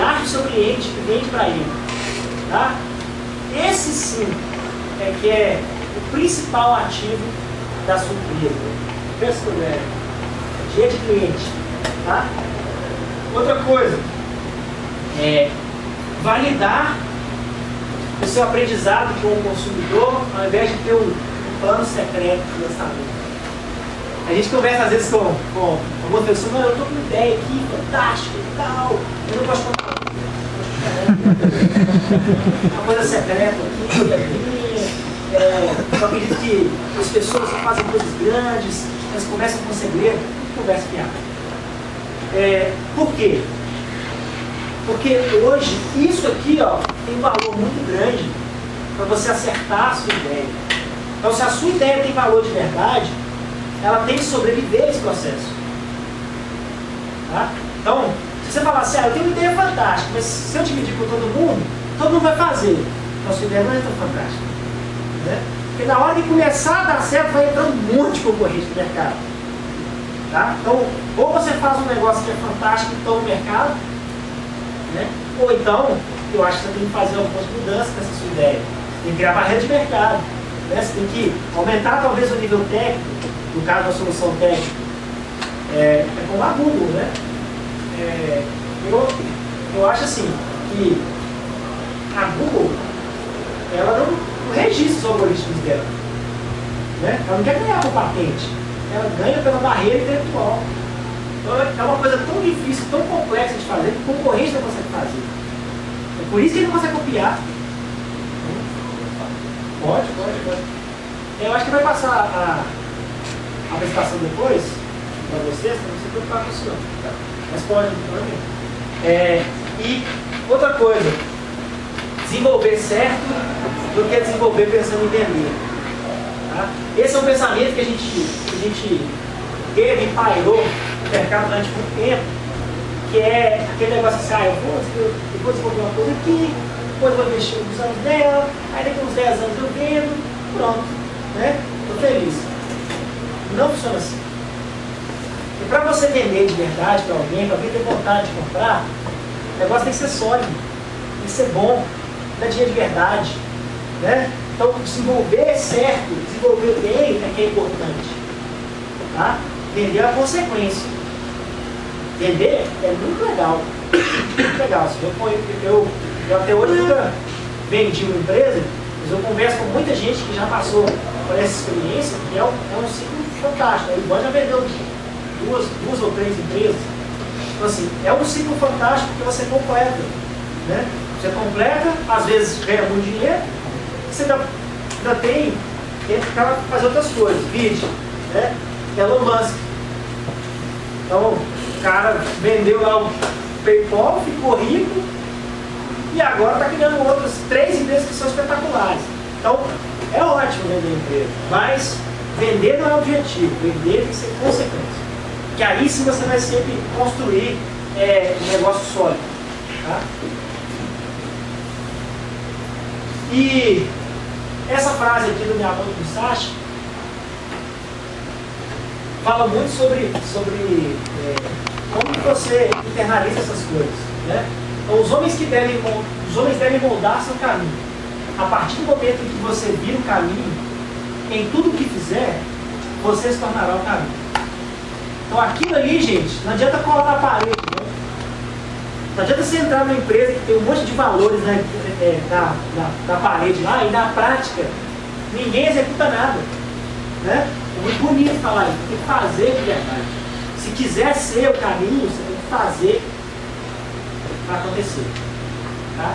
acha o seu cliente e vende para ele. Tá? Esse sim que é o principal ativo da sua empresa. Pensa dinheiro de cliente. Tá? Outra coisa, validar o seu aprendizado com o consumidor, ao invés de ter um plano secreto de lançamento. A gente conversa às vezes com alguma pessoa, eu estou com uma ideia aqui, fantástica e tal, eu não posso contar. Uma coisa secreta aqui, Eu acredito que as pessoas que fazem coisas grandes, elas começam com segredo, conversa piada. Por quê? Porque hoje, isso aqui ó, tem um valor muito grande para você acertar a sua ideia. Então, se a sua ideia tem valor de verdade, ela tem que sobreviver a esse processo. Tá? Então, se você falar assim, eu tenho uma ideia fantástica, mas se eu dividir com todo mundo vai fazer. Então, a sua ideia não é tão fantástica. Né? Porque na hora de começar a dar certo, vai entrar um monte de concorrente no mercado. Tá? Então, ou você faz um negócio que é fantástico e toma no mercado, né? Ou então, eu acho que você tem que fazer algumas mudanças nessa sua ideia. Você tem que criar barreira de mercado. Né? Você tem que aumentar talvez o nível técnico, no caso da solução técnica. É como a Google, né? Eu acho assim, que a Google, ela não registra os algoritmos dela. Né? Ela não quer ganhar por patente. Ela ganha pela barreira intelectual. Então é uma coisa tão difícil, tão complexa de fazer, que o concorrente não consegue fazer. É por isso que ele não consegue copiar. Pode. Eu acho que vai passar a apresentação depois, para vocês, para não se preocupar com isso não. Tá? Mas pode, não é. E outra coisa, desenvolver certo do que desenvolver pensando em vender. Tá? Esse é um pensamento que a gente teve e pairou no mercado durante muito tempo, que é aquele negócio assim, eu vou desenvolver uma coisa aqui, depois eu vou investir uns anos dela, aí daqui a uns 10 anos eu vendo, pronto, né? Estou feliz. Não funciona assim. E para você vender de verdade para alguém ter vontade de comprar, o negócio tem que ser sólido, tem que ser bom, dá dinheiro de verdade, né? Então, desenvolver certo, desenvolver bem é que é importante. Tá? Vender é a consequência. Vender é muito legal. Muito legal. Assim, eu até hoje nunca vendi uma empresa, mas eu converso com muita gente que já passou por essa experiência, que é um ciclo fantástico. O Ivan já vendeu duas ou três empresas. Então, assim, é um ciclo fantástico que você completa. Né? Você completa, às vezes ganha muito dinheiro, você ainda tem que fazer outras coisas. Vídeo, né? Elon Musk. Então, o cara vendeu lá o PayPal, ficou rico e agora está criando outras 3 empresas que são espetaculares. Então, é ótimo vender empresa, mas vender não é o objetivo, vender tem que ser consequência. Que aí sim você vai sempre construir um negócio sólido. Tá? E essa frase aqui do Miyamoto Musashi fala muito sobre como que você internaliza essas coisas. Né? Então, os homens devem moldar seu caminho. A partir do momento em que você vira o caminho, em tudo que fizer, você se tornará o caminho. Então, aquilo ali, gente, não adianta colar na parede. Né? Não adianta você entrar numa empresa que tem um monte de valores, né, na parede lá, e na prática ninguém executa nada. Né? É muito bonito falar isso, tem que fazer de verdade. Se quiser ser o caminho, você tem que fazer para acontecer. Tá?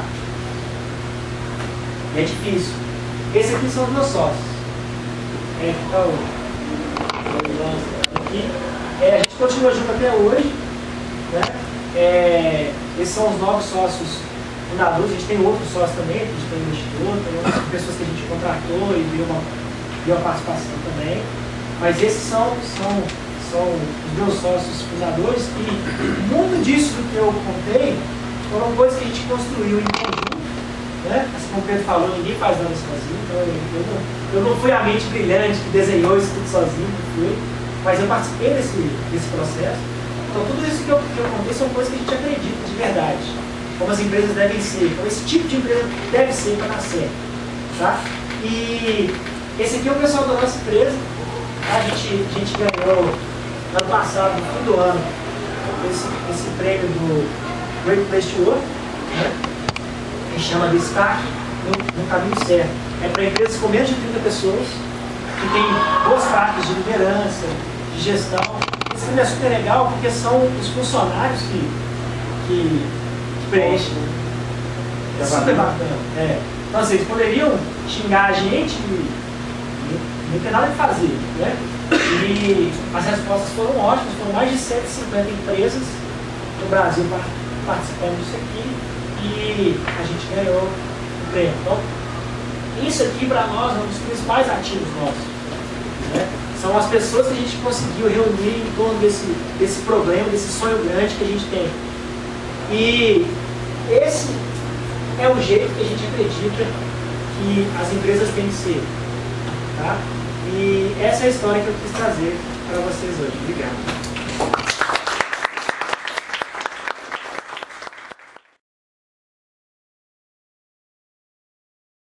E é difícil. Esses aqui são os meus sócios. Então, aqui. A gente continua junto até hoje. Né? Esses são os novos sócios fundadores. A gente tem outros sócios também, a gente tem investidor, tem outras pessoas que a gente contratou e deu a participação também. Mas esses são os meus sócios fundadores e muito disso do que eu contei foram coisas que a gente construiu em conjunto. Né? Assim como o Pedro falou, ninguém faz nada sozinho, então eu não fui a mente brilhante que desenhou isso tudo sozinho, mas eu participei desse processo. Então tudo isso que eu contei são coisas que a gente acredita de verdade, como as empresas devem ser, como esse tipo de empresa deve ser para dar certo. Tá? E esse aqui é o pessoal da nossa empresa. A gente ganhou ano passado, no fim do ano, esse prêmio do Great Place to Work, né? Que chama de destaque no caminho certo. É para empresas com menos de 30 pessoas, que tem boas práticas de liderança, de gestão. Esse prêmio é super legal porque são os funcionários que preenchem. É super bacana. Então, assim, eles poderiam xingar a gente não tem nada de fazer, né? E as respostas foram ótimas, foram mais de 150 empresas do Brasil participando disso aqui e a gente ganhou o prêmio. Então, isso aqui para nós é um dos principais ativos nossos, né? São as pessoas que a gente conseguiu reunir em torno desse problema, desse sonho grande que a gente tem. E esse é o jeito que a gente acredita que as empresas têm que ser. Tá? E essa é a história que eu quis trazer para vocês hoje. Obrigado.